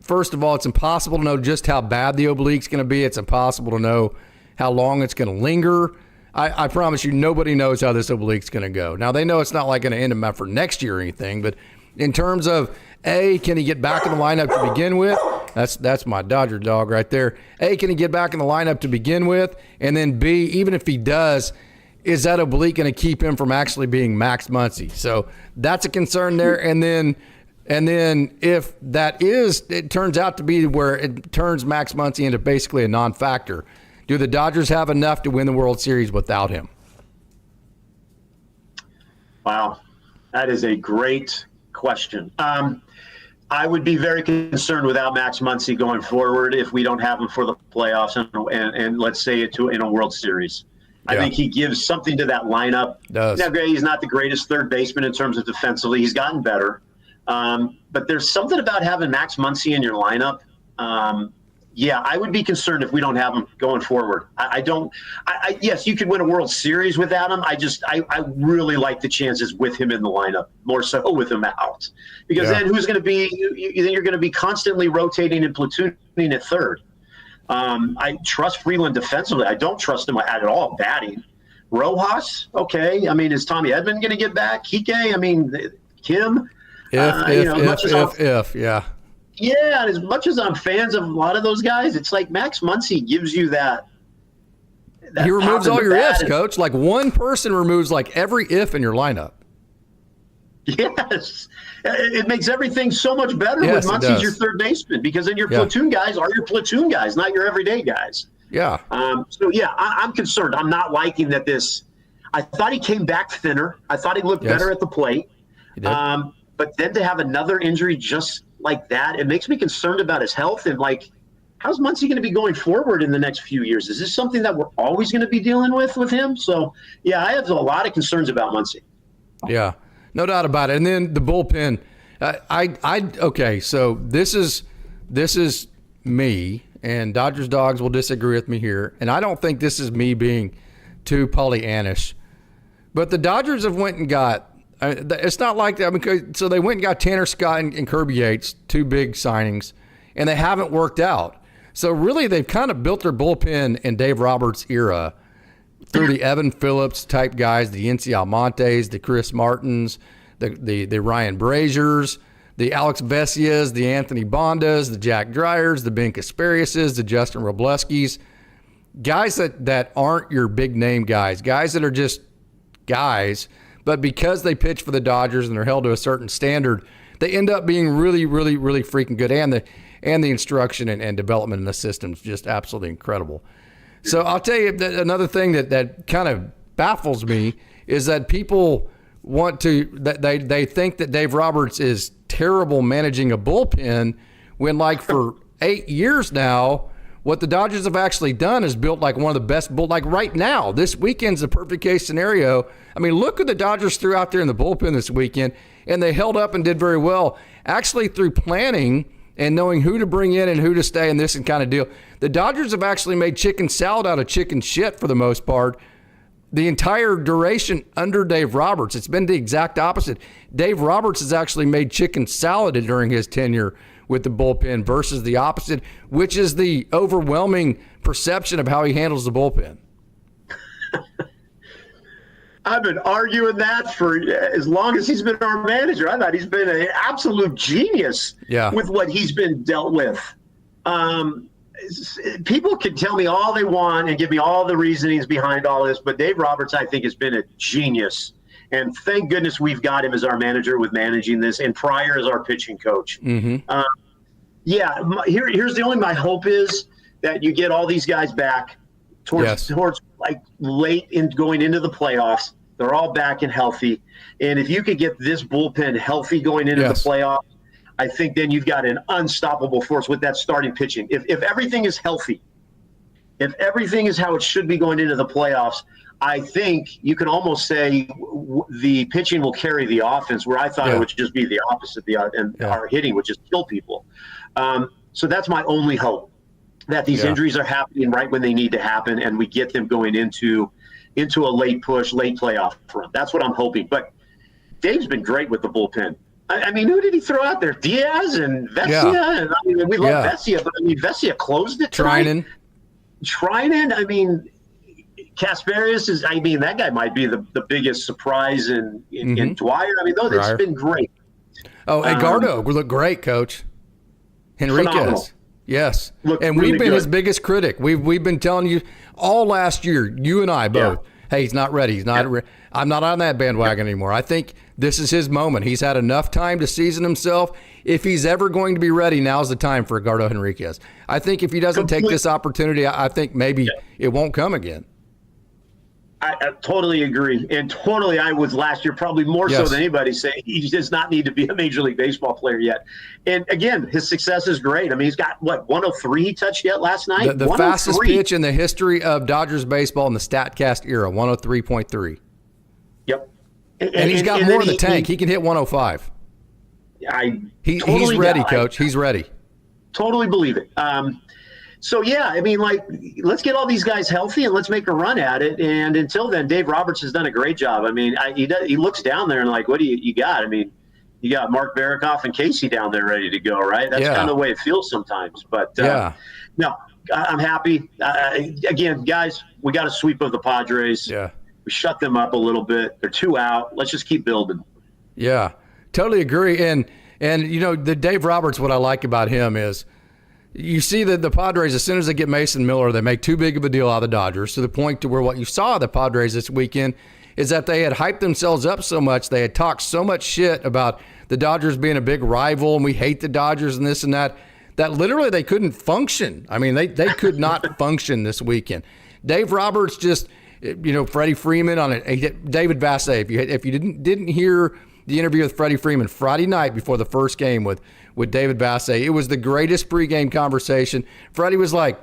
First of all, it's impossible to know just how bad the oblique's going to be. It's impossible to know how long it's going to linger. I promise you, nobody knows how this oblique's going to go. Now, they know it's not like going to end him for next year or anything, but in terms of, A, can he get back in the lineup to begin with? That's my Dodger dog right there. A, can he get back in the lineup to begin with? And then B, even if he does, is that oblique going to keep him from actually being Max Muncy? So that's a concern there. And then if it turns out to be where it turns Max Muncy into basically a non-factor, do the Dodgers have enough to win the World Series without him? Wow, that is a great question. I would be very concerned without Max Muncy going forward if we don't have him for the playoffs and let's say in a World Series. Yeah. I think he gives something to that lineup. Does. Now, he's not the greatest third baseman in terms of defensively. He's gotten better. But there's something about having Max Muncy in your lineup. Yeah, I would be concerned if we don't have him going forward. Yes, you could win a World Series without him. I really like the chances with him in the lineup, more so with him out. Because then who's going to be, you're going to be constantly rotating and platooning at third. I trust Freeland defensively. I don't trust him at all batting. Rojas, okay. I mean, is Tommy Edman going to get back? Kike, I mean, Kim. If, yeah. Yeah, and as much as I'm fans of a lot of those guys, it's like Max Muncy gives you that. He removes pop in all the your bat ifs, and- coach. Like one person removes like every if in your lineup. Yes, it makes everything so much better Yes, when it Muncie's your does. third baseman, because then your Yeah. platoon guys are your platoon guys, not your everyday guys. Yeah. So yeah, I'm concerned. I'm not liking that this. I thought he came back thinner. I thought he looked Yes. better at the plate. He did. But then to have another injury just like that, it makes me concerned about his health and like, how's Muncie going to be going forward in the next few years? Is this something that we're always going to be dealing with him? So yeah, I have a lot of concerns about Muncie. Yeah, no doubt about it. And then the bullpen. Okay. So this is me, and Dodgers Dogs will disagree with me here. And I don't think this is me being too Pollyannish, but the Dodgers have went and got. It's not like that. I mean, so they went and got Tanner Scott and Kirby Yates, two big signings, and they haven't worked out. So really, they've kind of built their bullpen in Dave Roberts' era through the Evan Phillips type guys, the Yency Almontes, the Chris Martins, the Ryan Braziers, the Alex Vessias, the Anthony Bondas, the Jack Dryers, the Ben Kaspariuses, the Justin Robleskis, guys that aren't your big name guys that are just guys, but because they pitch for the Dodgers and they're held to a certain standard, they end up being really, really, really freaking good. And the instruction and development in the system is just absolutely incredible. So I'll tell you that another thing that kind of baffles me is that people they think that Dave Roberts is terrible managing a bullpen when, like, for 8 years now, what the Dodgers have actually done is built like one of the best like right now. This weekend's the perfect case scenario. I mean, look what the Dodgers threw out there in the bullpen this weekend, and they held up and did very well. Actually, through planning and knowing who to bring in and who to stay in this and kind of deal, the Dodgers have actually made chicken salad out of chicken shit for the most part the entire duration under Dave Roberts. It's been the exact opposite. Dave Roberts has actually made chicken salad during his tenure with the bullpen versus the opposite, which is the overwhelming perception of how he handles the bullpen. I've been arguing that for as long as he's been our manager. I thought he's been an absolute genius with what he's been dealt with. People can tell me all they want and give me all the reasonings behind all this, but Dave Roberts, I think, has been a genius. And thank goodness we've got him as our manager with managing this, and Pryor as our pitching coach. Mm-hmm. Here's the only my hope is that you get all these guys back towards like late in going into the playoffs. They're all back and healthy. And if you could get this bullpen healthy going into the playoffs, I think then you've got an unstoppable force with that starting pitching. If everything is healthy, if everything is how it should be going into the playoffs, I think you can almost say the pitching will carry the offense, where I thought it would just be the opposite. Our hitting would just kill people. So that's my only hope, that these injuries are happening right when they need to happen, and we get them going into a late push, late playoff run. That's what I'm hoping. But Dave's been great with the bullpen. I mean, who did he throw out there? Diaz and Vesia? Yeah. And I mean, we love Vesia, but I mean, Vesia closed it tonight. Treinen, I mean, Kasparius is, I mean, that guy might be the biggest surprise in Dwyer. I mean, it's been great. Oh, Edgardo looked great, Coach. Henriquez. Phenomenal. Yes. And we've been his biggest critic. We've been telling you all last year, you and I both, hey, he's not ready. He's not I'm not on that bandwagon anymore. I think this is his moment. He's had enough time to season himself. If he's ever going to be ready, now's the time for Edgardo Henriquez. I think if he doesn't take this opportunity, I think maybe it won't come again. I totally agree. And totally, I was last year probably more so than anybody saying he does not need to be a Major League Baseball player yet. And again, his success is great. I mean, he's got, 103 he touched yet last night? The fastest pitch in the history of Dodgers baseball in the StatCast era, 103.3. Yep. And he's got more in the tank. He can hit 105. He's ready, Coach. He's ready. Totally believe it. So, yeah, I mean, like, let's get all these guys healthy and let's make a run at it. And until then, Dave Roberts has done a great job. I mean, he looks down there and, like, what do you got? I mean, you got Mark Barikoff and Casey down there ready to go, right? That's kind of the way it feels sometimes. But, no, I'm happy. Again, guys, we got a sweep of the Padres. Yeah. We shut them up a little bit. They're 2 out. Let's just keep building. Yeah, totally agree. And you know, the Dave Roberts, what I like about him is you see that the Padres, as soon as they get Mason Miller, they make too big of a deal out of the Dodgers, to the point to where what you saw of the Padres this weekend is that they had hyped themselves up so much, they had talked so much shit about the Dodgers being a big rival and we hate the Dodgers and this and that literally they couldn't function. I mean, they could not function this weekend. Dave Roberts just, Freddie Freeman on it. David Vassay, if you didn't hear the interview with Freddie Freeman Friday night before the first game with David Vassay, it was the greatest pregame conversation. Freddie was like,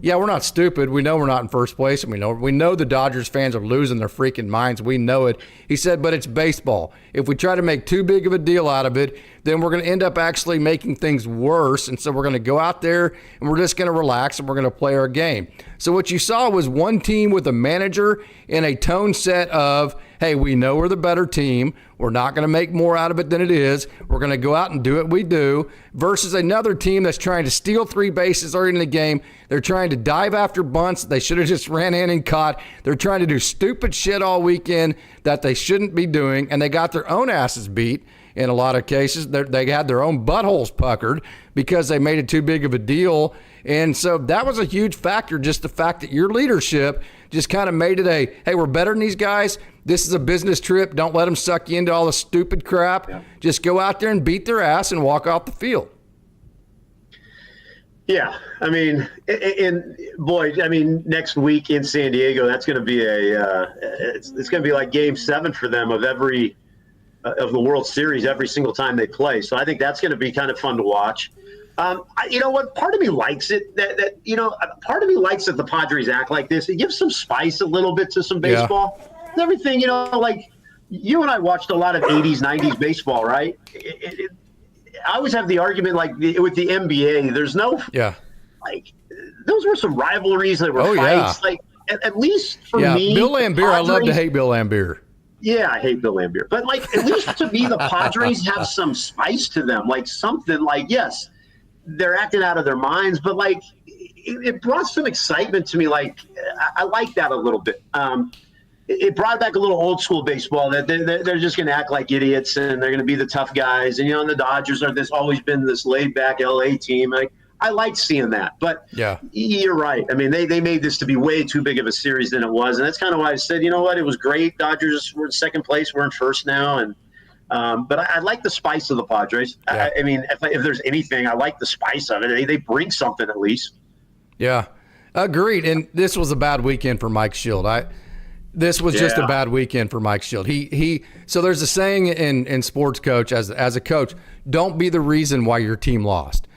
yeah, we're not stupid. We know we're not in first place, and we know the Dodgers fans are losing their freaking minds. We know it. He said, but it's baseball. If we try to make too big of a deal out of it, then we're going to end up actually making things worse. And so we're going to go out there and we're just going to relax and we're going to play our game. So what you saw was one team with a manager in a tone set of, hey, we know we're the better team. We're not going to make more out of it than it is. We're going to go out and do what we do, versus another team that's trying to steal 3 bases early in the game. They're trying to dive after bunts they should have just ran in and caught. They're trying to do stupid shit all weekend that they shouldn't be doing, and they got their own asses beat in a lot of cases. They had their own buttholes puckered because they made it too big of a deal. And so that was a huge factor, just the fact that your leadership just kind of made it hey, we're better than these guys. This is a business trip. Don't let them suck you into all the stupid crap. Yeah. Just go out there and beat their ass and walk off the field. Yeah, I mean, next week in San Diego, that's going to be it's going to be like Game 7 for them of the World Series every single time they play. So I think that's going to be kind of fun to watch. You know what? Part of me likes it. Part of me likes that the Padres act like this. It gives some spice a little bit to some baseball. Yeah. Everything, like you and I watched a lot of 80s, 90s baseball, right? I always have the argument with the NBA. There's no those were some rivalries. There were fights. Yeah. Like at least for me, Bill Laimbeer. I love to hate Bill Laimbeer. Yeah, I hate Bill Laimbeer. But at least to me, the Padres have some spice to them. Like something yes, they're acting out of their minds, but it brought some excitement to me. I like that a little bit. It brought back a little old school baseball that they're just going to act like idiots and they're going to be the tough guys. And, and the Dodgers are always been this laid back LA team. I like seeing that, but yeah, you're right. I mean, they made this to be way too big of a series than it was. And that's kind of why I said, you know what, it was great. Dodgers were in second place. We're in first now. And, but I like the spice of the Padres. Yeah. I mean, if there's anything, I like the spice of it. They bring something at least. Yeah, agreed. And this was a bad weekend for Mike Schild. This was just a bad weekend for Mike Schild. So there's a saying in sports coach as a coach, don't be the reason why your team lost.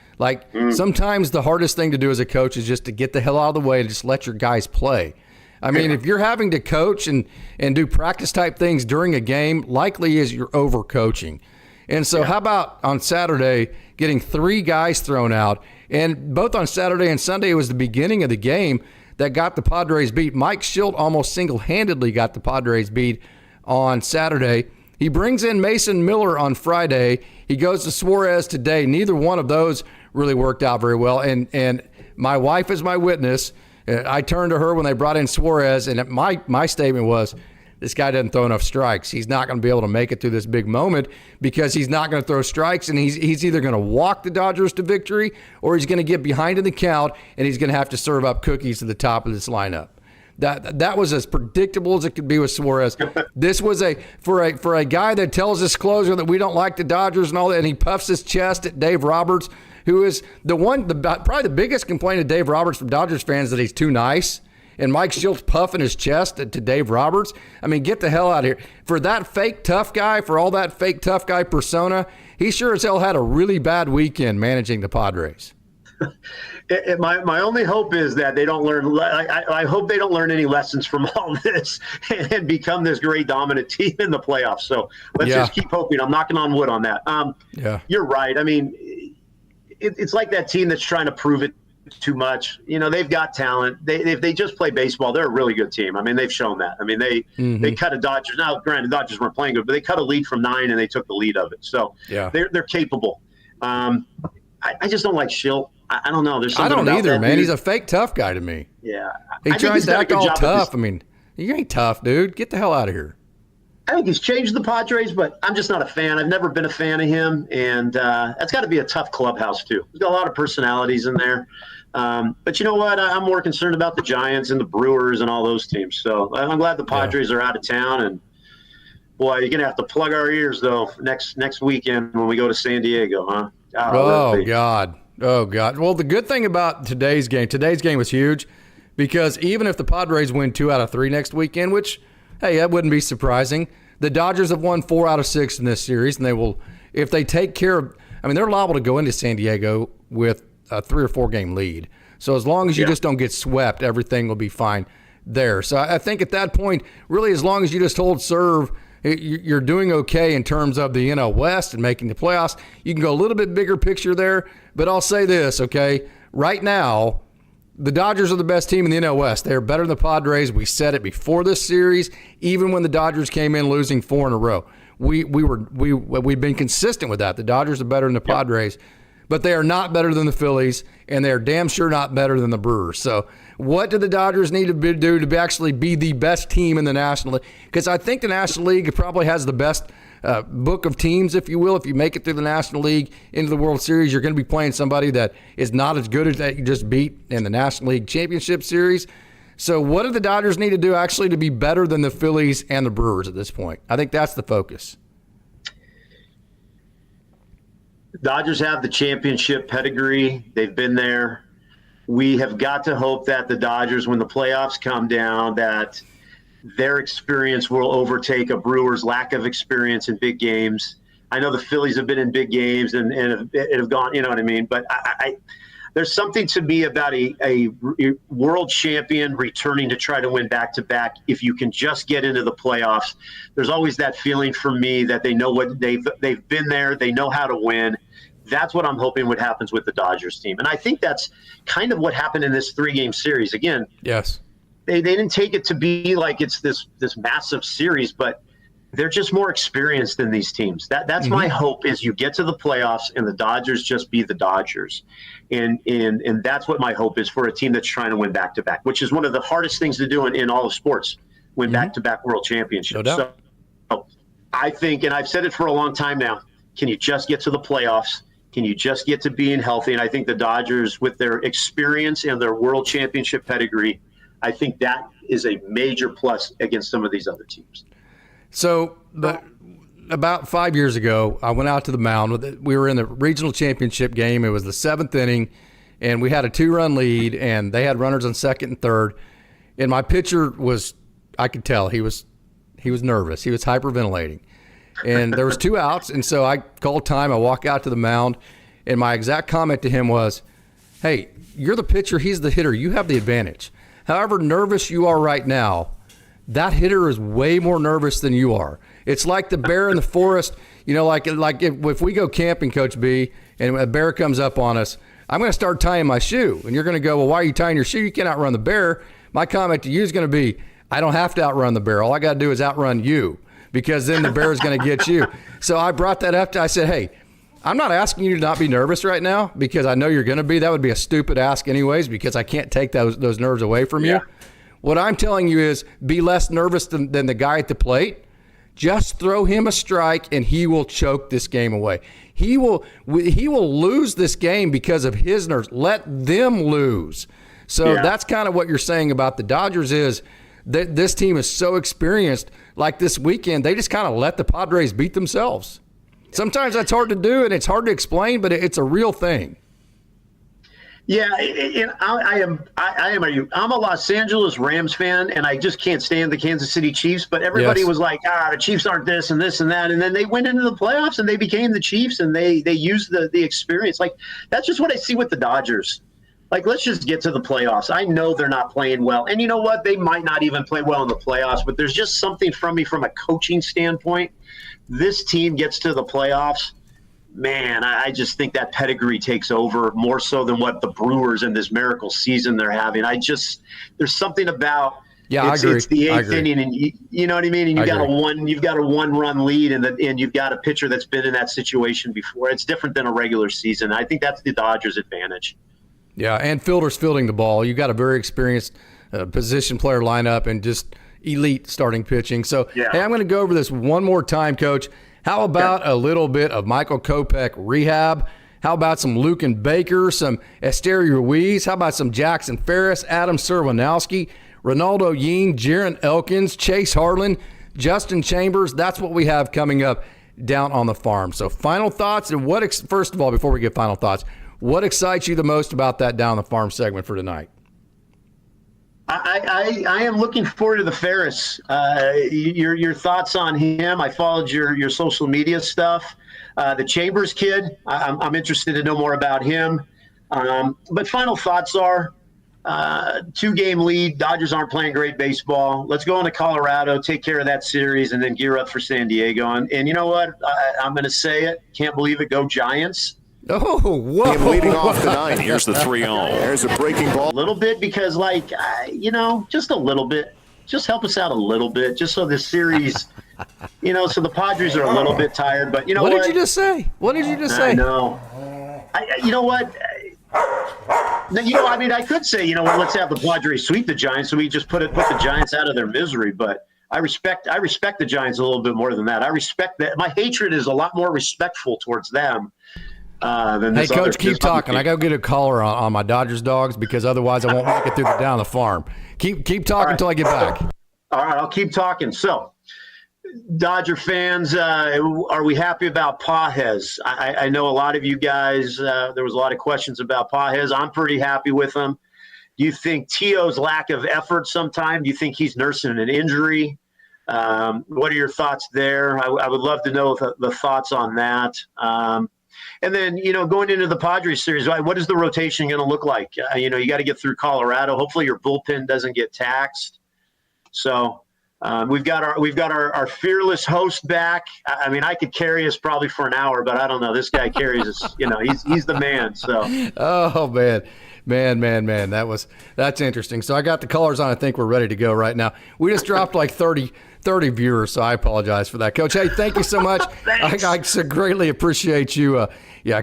Sometimes the hardest thing to do as a coach is just to get the hell out of the way and just let your guys play. I mean, if you're having to coach and do practice type things during a game, likely is you're over coaching. And so how about on Saturday getting 3 guys thrown out, and both on Saturday and Sunday, it was the beginning of the game that got the Padres beat. Mike Schild almost single-handedly got the Padres beat on Saturday. He brings in Mason Miller on Friday. He goes to Suarez today. Neither one of those really worked out very well. And my wife is my witness. I turned to her when they brought in Suarez, and my statement was, this guy doesn't throw enough strikes. He's not going to be able to make it through this big moment because he's not going to throw strikes, and he's either going to walk the Dodgers to victory or he's going to get behind in the count, and he's going to have to serve up cookies to the top of this lineup. That was as predictable as it could be with Suarez. This was for a guy that tells his closer that we don't like the Dodgers and all that, and he puffs his chest at Dave Roberts, who is probably the biggest complaint of Dave Roberts from Dodgers fans, that he's too nice. And Mike Schild's puffing his chest to Dave Roberts. I mean, get the hell out of here. For that fake tough guy, for all that fake tough guy persona, he sure as hell had a really bad weekend managing the Padres. My only hope is that they don't learn. I hope they don't learn any lessons from all this and become this great dominant team in the playoffs. So let's just keep hoping. I'm knocking on wood on that. You're right. I mean, it's like that team that's trying to prove it too much. They've got talent. If they just play baseball, they're a really good team. I mean, they've shown that. I mean, they cut a Dodgers. Now, granted, Dodgers weren't playing good, but they cut a lead from 9 and they took the lead of it. So they're capable. I just don't like Schild. I don't know. There's something I don't either, man. Dude. He's a fake tough guy to me. Yeah. He tries to act all tough. I mean, you ain't tough, dude. Get the hell out of here. I think he's changed the Padres, but I'm just not a fan. I've never been a fan of him, and that's got to be a tough clubhouse too. There's got a lot of personalities in there. But you know what? I'm more concerned about the Giants and the Brewers and all those teams. So I'm glad the Padres are out of town. And boy, you're gonna have to plug our ears though next weekend when we go to San Diego, huh? Oh God. Well, the good thing about today's game was huge, because even if the Padres win 2 out of 3 next weekend, which, hey, that wouldn't be surprising. The Dodgers have won 4 out of 6 in this series, and they will, if they take care of, I mean, they're liable to go into San Diego with a 3 or 4 game lead. So as long as you just don't get swept, everything will be fine there. So I think at that point, really, as long as you just hold serve, you're doing okay in terms of the NL West and making the playoffs. You can go a little bit bigger picture there, but I'll say this, okay? Right now, the Dodgers are the best team in the NL West. They're better than the Padres. We said it before this series, even when the Dodgers came in losing 4 in a row. We've been consistent with that. The Dodgers are better than the Padres, but they are not better than the Phillies, and they're damn sure not better than the Brewers. So what do the Dodgers need to do to actually be the best team in the National League? Because I think the National League probably has the best book of teams, if you will. If you make it through the National League into the World Series, you're going to be playing somebody that is not as good as that you just beat in the National League Championship Series. So what do the Dodgers need to do actually to be better than the Phillies and the Brewers at this point? I think that's the focus. The Dodgers have the championship pedigree. They've been there. We have got to hope that the Dodgers, when the playoffs come down, that their experience will overtake a Brewers' lack of experience in big games. I know the Phillies have been in big games and have gone, you know what I mean? But there's something to me about a world champion returning to try to win back-to-back. If you can just get into the playoffs, there's always that feeling for me that they know what they've been there, they know how to win. That's what I'm hoping what happens with the Dodgers team. And I think that's kind of what happened in this 3-game series. Again, yes, they didn't take it to be like it's this massive series, but they're just more experienced than these teams. That's my hope, is you get to the playoffs and the Dodgers just be the Dodgers. And that's what my hope is for a team that's trying to win back-to-back, which is one of the hardest things to do in all of sports, win back-to-back world championships. No doubt. So I think, and I've said it for a long time now, can you just get to the playoffs? Can you just get to being healthy? And I think the Dodgers, with their experience and their world championship pedigree, I think that is a major plus against some of these other teams. So about 5 years ago, I went out to the mound. We were in the regional championship game. It was the 7th inning, and we had a 2-run lead, and they had runners on second and third. And my pitcher was, I could tell, he was nervous. He was hyperventilating. And there was 2 outs, and so I called time. I walk out to the mound, and my exact comment to him was, hey, you're the pitcher, he's the hitter. You have the advantage. However nervous you are right now, that hitter is way more nervous than you are. It's like the bear in the forest. You know, like if we go camping, Coach B, and a bear comes up on us, I'm going to start tying my shoe. And you're going to go, well, why are you tying your shoe? You can't outrun the bear. My comment to you is going to be, I don't have to outrun the bear. All I got to do is outrun you, because then the bear is going to get you. So I brought that up. I said, hey, I'm not asking you to not be nervous right now, because I know you're going to be. That would be a stupid ask anyways, because I can't take those nerves away from you. What I'm telling you is be less nervous than the guy at the plate. Just throw him a strike, and he will choke this game away. He will lose this game because of his nerves. Let them lose. So that's kind of what you're saying about the Dodgers, is that this team is so experienced. Like this weekend, they just kind of let the Padres beat themselves. Sometimes that's hard to do, and it's hard to explain, but it's a real thing. Yeah, I'm a Los Angeles Rams fan, and I just can't stand the Kansas City Chiefs. But everybody was like, the Chiefs aren't this and this and that. And then they went into the playoffs, and they became the Chiefs, and they used the experience. Like, that's just what I see with the Dodgers. Like, let's just get to the playoffs. I know they're not playing well. And you know what? They might not even play well in the playoffs, but there's just something from me from a coaching standpoint. This team gets to the playoffs, man, I just think that pedigree takes over more so than what the Brewers in this miracle season they're having. There's something about I agree. It's the 8th inning, and you know what I mean? And you've got a 1-run lead, and you've got a pitcher that's been in that situation before. It's different than a regular season. I think that's the Dodgers' advantage. Yeah, and fielders fielding the ball. You've got a very experienced position player lineup, and just elite starting pitching. So, Yeah. hey, I'm going to go over this one more time, Coach. How about a little bit of Michael Kopech rehab? How about some Lucan Baker, some Esteri Ruiz? How about some Jackson Ferris, Adam Serwanowski, Ronaldo Yeen, Jaron Elkins, Chase Harlan, Justin Chambers? That's what we have coming up down on the farm. So final thoughts, and first of all, before we get final thoughts, what excites you the most about that down the farm segment for tonight? I am looking forward to the Ferris. Your thoughts on him? I followed your social media stuff. The Chambers kid, I'm interested to know more about him. But final thoughts are 2-game lead. Dodgers aren't playing great baseball. Let's go into Colorado, take care of that series, and then gear up for San Diego. And you know what? I'm going to say it. Can't believe it. Go Giants. Oh, whoa. Him leading off the ninth. Here's the 3-0. There's a breaking ball. A little bit because, just a little bit. Just help us out a little bit, just so this series, so the Padres are a little bit tired. But what did you just say? What did you just say? I know. You know what? I could say, let's have the Padres sweep the Giants, so we just put the Giants out of their misery. But I respect the Giants a little bit more than that. I respect that. My hatred is a lot more respectful towards them. Hey, Coach, keep talking. I got to get a caller on my Dodgers dogs because otherwise I won't make it through the down the farm. Keep talking until I get back. All right, I'll keep talking. So, Dodger fans, are we happy about Pages? I know a lot of you guys, there was a lot of questions about Pages. I'm pretty happy with him. Do you think Tio's lack of effort sometime? Do you think he's nursing an injury? What are your thoughts there? I would love to know the thoughts on that. And then, going into the Padres series, what is the rotation going to look like? You got to get through Colorado. Hopefully your bullpen doesn't get taxed. So we've got our fearless host back. I could carry us probably for an hour, but I don't know. This guy carries us. He's the man. So. Oh, man. That's interesting. So I got the colors on. I think we're ready to go right now. We just dropped like 30 viewers, so I apologize for that. Coach, hey, thank you so much. I so greatly appreciate you.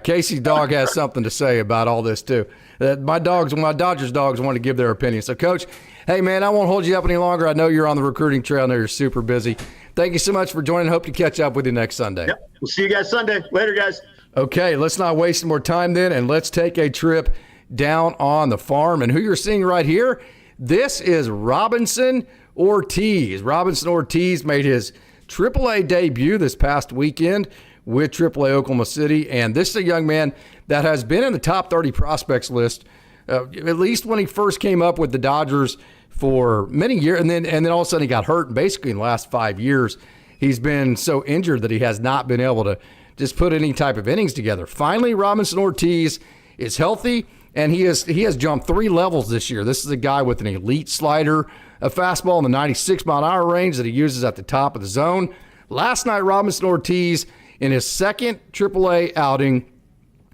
Casey's dog has something to say about all this, too. My Dodgers dogs want to give their opinion. So, Coach, hey, man, I won't hold you up any longer. I know you're on the recruiting trail. I know you're super busy. Thank you so much for joining. Hope to catch up with you next Sunday. Yep. We'll see you guys Sunday. Later, guys. Okay, let's not waste more time then, and let's take a trip down on the farm. And who you're seeing right here, this is Robinson Ortiz. Robinson Ortiz made his AAA debut this past weekend with AAA Oklahoma City, and this is a young man that has been in the top 30 prospects list, at least when he first came up with the Dodgers for many years, and then all of a sudden he got hurt, and basically in the last 5 years, he's been so injured that he has not been able to just put any type of innings together. Finally, Robinson Ortiz is healthy, and he has jumped 3 levels this year. This is a guy with an elite slider, a fastball in the 96-mile-an-hour range that he uses at the top of the zone. Last night, Robinson Ortiz, in his second AAA outing,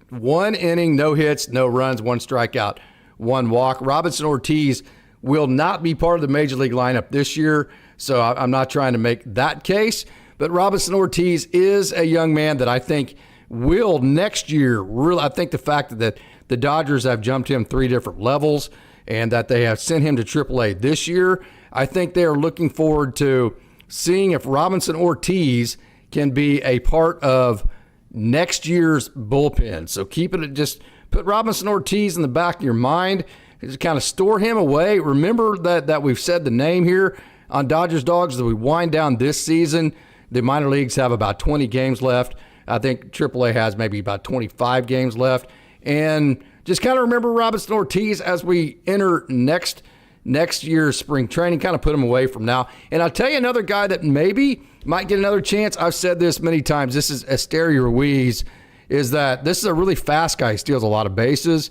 1 inning, no hits, no runs, 1 strikeout, 1 walk. Robinson Ortiz will not be part of the Major League lineup this year, so I'm not trying to make that case. But Robinson Ortiz is a young man that I think will next year really, I think the fact that the Dodgers have jumped him 3 different levels and that they have sent him to AAA this year, I think they are looking forward to seeing if Robinson Ortiz can be a part of next year's bullpen. So just put Robinson Ortiz in the back of your mind. Just kind of store him away. Remember that we've said the name here on Dodgers Dogs as we wind down this season. The minor leagues have about 20 games left. I think AAA has maybe about 25 games left. And just kind of remember Robinson Ortiz as we enter next year's spring training, kind of put him away from now. And I'll tell you another guy that maybe might get another chance. I've said this many times. This is Esteri Ruiz, is that this is a really fast guy. He steals a lot of bases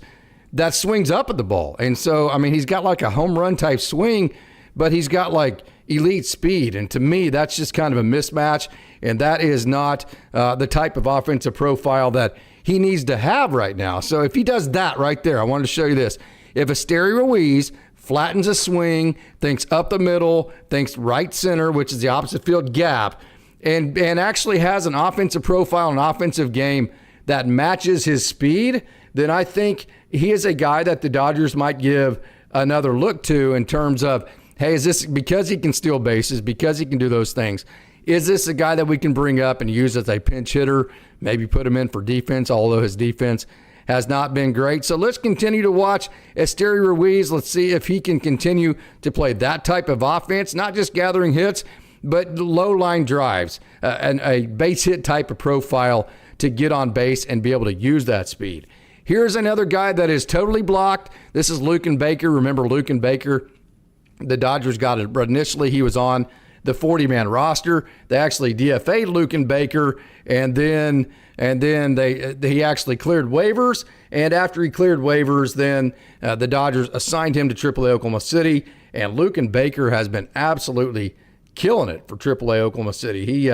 that swings up at the ball. And so, he's got like a home run type swing, but he's got like elite speed. And to me, that's just kind of a mismatch. And that is not the type of offensive profile that he needs to have right now. So if he does that right there, I wanted to show you this. If Esteri Ruiz flattens a swing, thinks up the middle, thinks right center, which is the opposite field gap, and actually has an offensive profile, an offensive game that matches his speed, then I think he is a guy that the Dodgers might give another look to in terms of hey, is this because he can steal bases, because he can do those things? Is this a guy that we can bring up and use as a pinch hitter, maybe put him in for defense, although his defense has not been great? So let's continue to watch Esteury Ruiz. Let's see if he can continue to play that type of offense, not just gathering hits, but low line drives, and a base hit type of profile to get on base and be able to use that speed. Here's another guy that is totally blocked. This is Luken Baker. Remember Luken Baker? The Dodgers got it. Initially, he was on the 40-man roster. They actually DFA'd Luken Baker, and then he actually cleared waivers. And after he cleared waivers, then the Dodgers assigned him to AAA Oklahoma City. And Luken Baker has been absolutely killing it for AAA Oklahoma City. He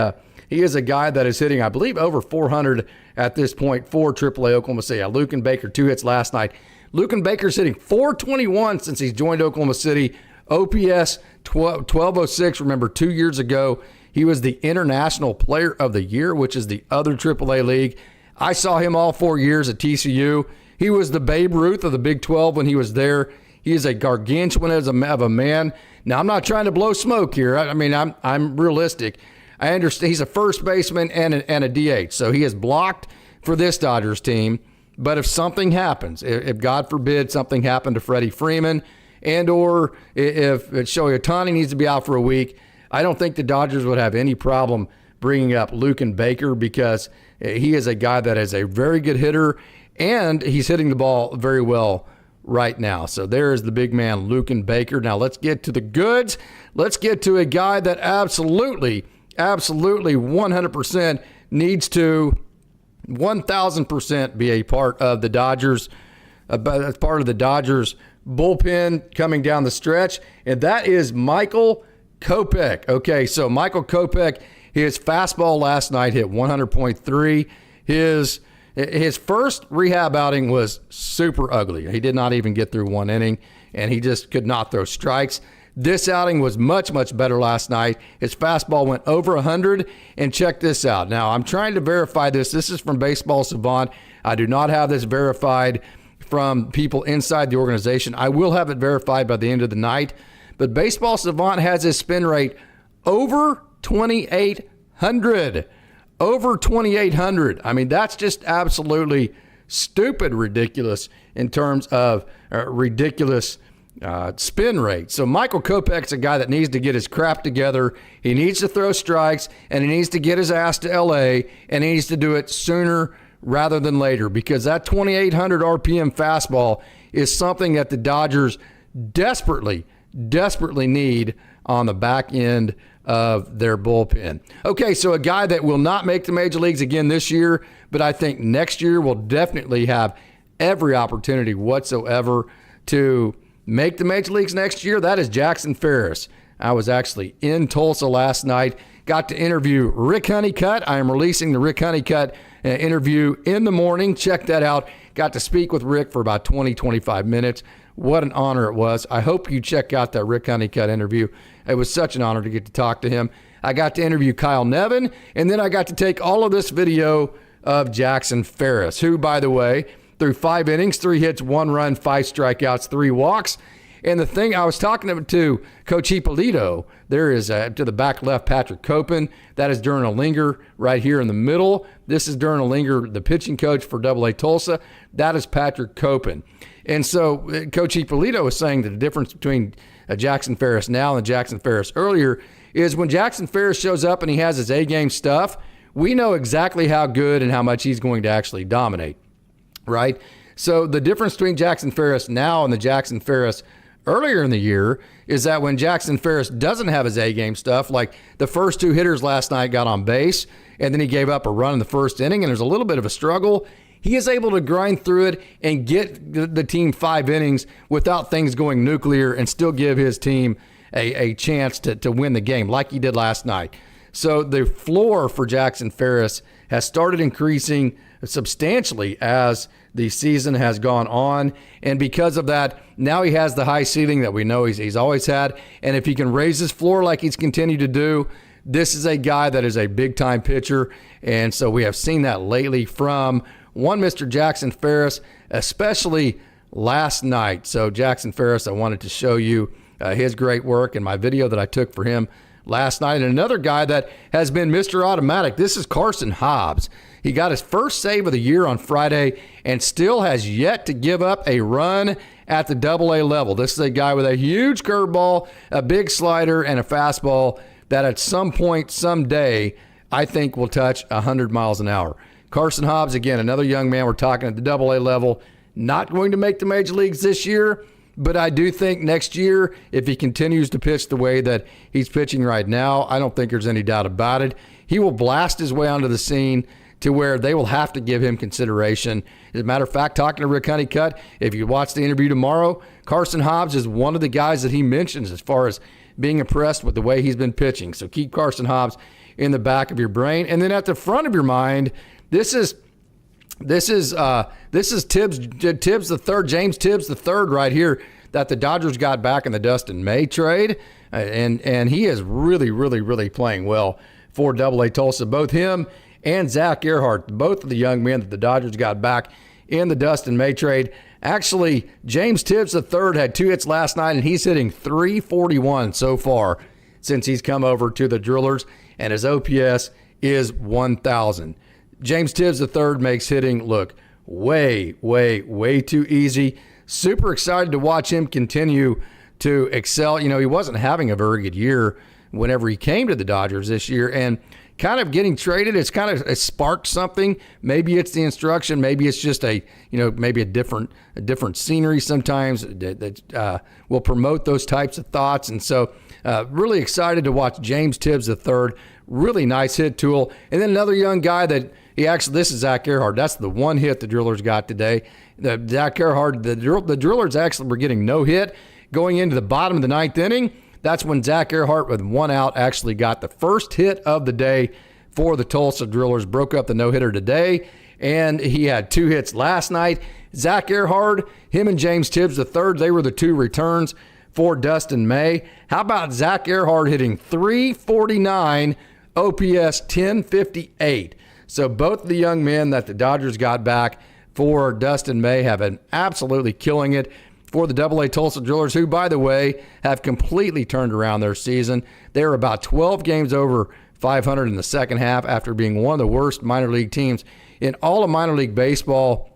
is a guy that is hitting, I believe, over 400 at this point for AAA Oklahoma City. Luken Baker, 2 hits last night. Luken Baker's hitting .421 since he's joined Oklahoma City. OPS 1206. Remember, 2 years ago, he was the International Player of the Year, which is the other AAA league. I saw him all 4 years at TCU. He was the Babe Ruth of the Big 12 when he was there. He is a gargantuan of a man. Now, I'm not trying to blow smoke here. I mean, I'm realistic. I understand he's a first baseman and a DH, so he is blocked for this Dodgers team. But if something happens, if God forbid something happened to Freddie Freeman, and or if Shohei Ohtani needs to be out for a week, I don't think the Dodgers would have any problem bringing up Luken Baker, because he is a guy that is a very good hitter, and he's hitting the ball very well right now. So there is the big man, Luken Baker. Now let's get to the goods. Let's get to a guy that absolutely 100% needs to 1,000% be a part of the Dodgers, bullpen coming down the stretch, and that is Michael Kopech. Okay, so Michael Kopech, his fastball last night hit 100.3. His first rehab outing was super ugly. He did not even get through 1 inning, and he just could not throw strikes. This outing was much better last night. His fastball went over 100, and check this out. Now, I'm trying to verify this. This is from Baseball Savant. I do not have this verified from people inside the organization. I will have it verified by the end of the night. But Baseball Savant has his spin rate over 2,800. Over 2,800. I mean, that's just absolutely stupid ridiculous in terms of ridiculous spin rate. So Michael Kopech's a guy that needs to get his crap together. He needs to throw strikes, and he needs to get his ass to LA, and he needs to do it sooner rather than later, because that 2,800 RPM fastball is something that the Dodgers desperately need on the back end of their bullpen. Okay, so a guy that will not make the major leagues again this year, but I think next year will definitely have every opportunity whatsoever to make the major leagues next year. That is Jackson Ferris. I was actually in Tulsa last night, got to interview Rick Honeycutt. I am releasing the Rick Honeycutt interview in the morning. Check that out. Got to speak with Rick for about 20-25 minutes. What an honor it was. I hope you check out that Rick Honeycutt interview. It was such an honor to get to talk to him. I got to interview Kyle Nevin, and then I got to take all of this video of Jackson Ferris, who, by the way, threw 5 innings, 3 hits, 1 run, 5 strikeouts, 3 walks. And the thing, I was talking to Coach Hippolito. There is, to the back left, Patrick Copen. That is Durham Linger right here in the middle. This is Durham Linger, the pitching coach for AA Tulsa. That is Patrick Copen. And so Coach Hippolito was saying that the difference between Jackson Ferris now and Jackson Ferris earlier is when Jackson Ferris shows up and he has his A-game stuff, we know exactly how good and how much he's going to actually dominate, right? So the difference between Jackson Ferris now and the Jackson Ferris earlier in the year is that when Jackson Ferris doesn't have his A-game stuff, like the first 2 hitters last night got on base, and then he gave up a run in the first inning, and there's a little bit of a struggle, he is able to grind through it and get the team 5 innings without things going nuclear and still give his team a chance to win the game like he did last night. So the floor for Jackson Ferris has started increasing substantially as the season has gone on. And because of that, now he has the high ceiling that we know he's always had. And if he can raise his floor like he's continued to do, this is a guy that is a big-time pitcher. And so we have seen that lately from one Mr. Jackson Ferris, especially last night. So Jackson Ferris, I wanted to show you his great work and my video that I took for him last night. And another guy that has been Mr. Automatic, this is Carson Hobbs. He got his first save of the year on Friday and still has yet to give up a run at the AA level. This is a guy with a huge curveball, a big slider, and a fastball that at some point, someday, I think will touch 100 miles an hour. Carson Hobbs, again, another young man we're talking at the AA level, not going to make the major leagues this year, but I do think next year, if he continues to pitch the way that he's pitching right now, I don't think there's any doubt about it. He will blast his way onto the scene to where they will have to give him consideration. As a matter of fact, talking to Rick Honeycutt, if you watch the interview tomorrow, Carson Hobbs is one of the guys that he mentions as far as being impressed with the way he's been pitching. So keep Carson Hobbs in the back of your brain. And then at the front of your mind, this is Tibbs the third, James Tibbs the third right here that the Dodgers got back in the Dustin May trade. And he is really playing well for AA Tulsa. Both him and Zach Earhart, both of the young men that the Dodgers got back in the Dustin May trade. Actually, James Tibbs III had 2 hits last night, and he's hitting .341 so far since he's come over to the Drillers, and his OPS is 1,000. James Tibbs III makes hitting look way too easy. Super excited to watch him continue to excel. You know, he wasn't having a very good year whenever he came to the Dodgers this year, and kind of getting traded, it's sparked something. Maybe it's the instruction, maybe it's just maybe a different scenery sometimes that will promote those types of thoughts. And so really excited to watch James Tibbs III. Really nice hit tool. And then another young guy that this is Zach Earhart. That's the one hit the Drillers got today. Zach Earhart, the Drillers actually were getting no hit going into the bottom of the 9th inning. That's when Zach Earhart, with 1 out, actually got the first hit of the day for the Tulsa Drillers, broke up the no-hitter today, and he had 2 hits last night. Zach Earhart, him and James Tibbs III, they were the 2 returns for Dustin May. How about Zach Earhart hitting .349, OPS 1058? So both of the young men that the Dodgers got back for Dustin May have been absolutely killing it for the AA Tulsa Drillers, who, by the way, have completely turned around their season. They were about 12 games over 500 in the second half after being one of the worst minor league teams in all of minor league baseball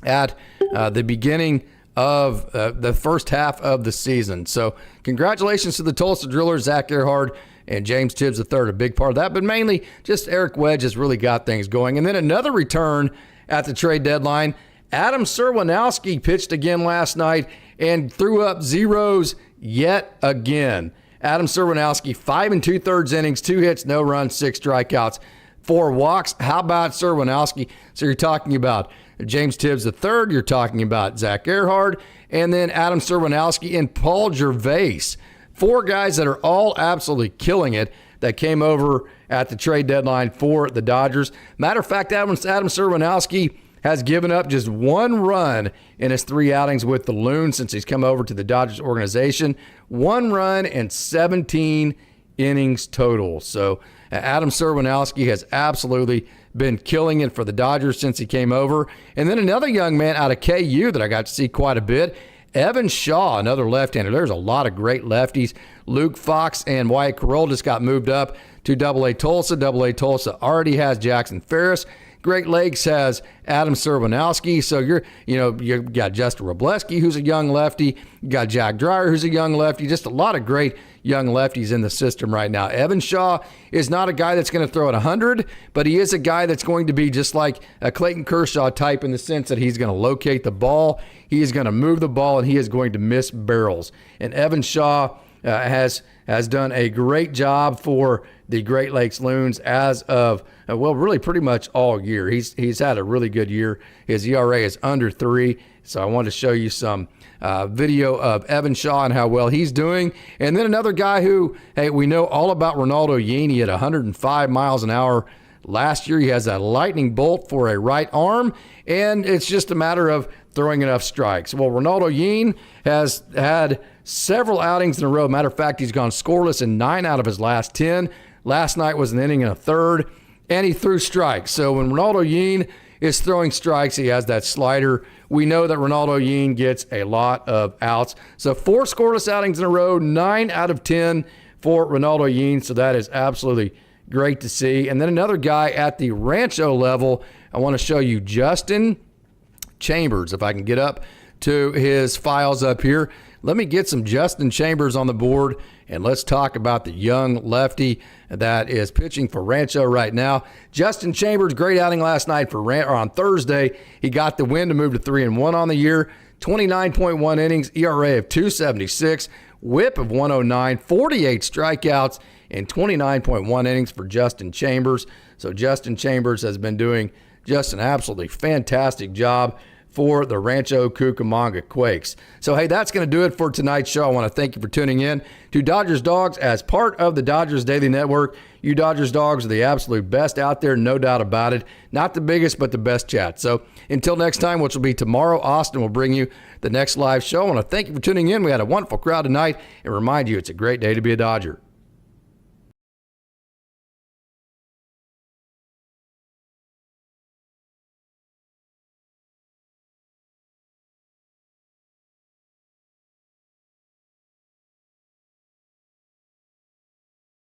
at the beginning of the first half of the season. So congratulations to the Tulsa Drillers, Zach Earhart and James Tibbs III, a big part of that, but mainly just Eric Wedge has really got things going. And then another return at the trade deadline, Adam Serwanowski pitched again last night and threw up zeros yet again. Adam Serwanowski, 5 2/3 innings, 2 hits, no runs, 6 strikeouts, 4 walks. How about Serwanowski? So you're talking about James Tibbs III, you're talking about Zach Earhart, and then Adam Serwanowski and Paul Gervais. 4 guys that are all absolutely killing it that came over at the trade deadline for the Dodgers. Matter of fact, Adam Serwanowski has given up just 1 run in his 3 outings with the Loons since he's come over to the Dodgers organization. 1 run and 17 innings total. So Adam Serwanowski has absolutely been killing it for the Dodgers since he came over. And then another young man out of KU that I got to see quite a bit, Evan Shaw, another left-hander. There's a lot of great lefties. Luke Fox and Wyatt Carroll just got moved up to AA Tulsa. AA Tulsa already has Jackson Ferris. Great Lakes has Adam Serwanowski. So you got Justin Robleski, who's a young lefty. You got Jack Dreyer, who's a young lefty. Just a lot of great young lefties in the system right now. Evan Shaw is not a guy that's going to throw it 100, but he is a guy that's going to be just like a Clayton Kershaw type in the sense that he's going to locate the ball, he is going to move the ball, and he is going to miss barrels. And Evan Shaw has done a great job for the Great Lakes Loons as of, really pretty much all year. He's had a really good year. His ERA is under 3, so I wanted to show you some video of Evan Shaw and how well he's doing. And then another guy who, we know all about Ronaldo Yini at 105 miles an hour. Last year, he has a lightning bolt for a right arm, and it's just a matter of throwing enough strikes. Well, Ronaldo Yini has had several outings in a row. Matter of fact, he's gone scoreless in 9 out of his last 10. Last night was an inning and a third, and he threw strikes. So when Ronaldo Yini is throwing strikes. He has that slider. We know that Ronaldo Yin gets a lot of outs. So 4 scoreless outings in a row, 9 out of 10 for Ronaldo Yin. So that is absolutely great to see. And then another guy at the Rancho level, I want to show you Justin Chambers. If I can get up to his files up here. Let me get some Justin Chambers on the board, and let's talk about the young lefty that is pitching for Rancho right now. Justin Chambers, great outing last night on Thursday. He got the win to move to 3-1 on the year. 29.1 innings, ERA of 2.76, WHIP of 109, 48 strikeouts, and 29.1 innings for Justin Chambers. So Justin Chambers has been doing just an absolutely fantastic job for the Rancho Cucamonga Quakes. So, hey, that's going to do it for tonight's show. I want to thank you for tuning in to Dodgers Dawgs as part of the Dodgers Daily Network. You Dodgers Dawgs are the absolute best out there, no doubt about it. Not the biggest, but the best chat. So, until next time, which will be tomorrow, Austin will bring you the next live show. I want to thank you for tuning in. We had a wonderful crowd tonight and remind you it's a great day to be a Dodger.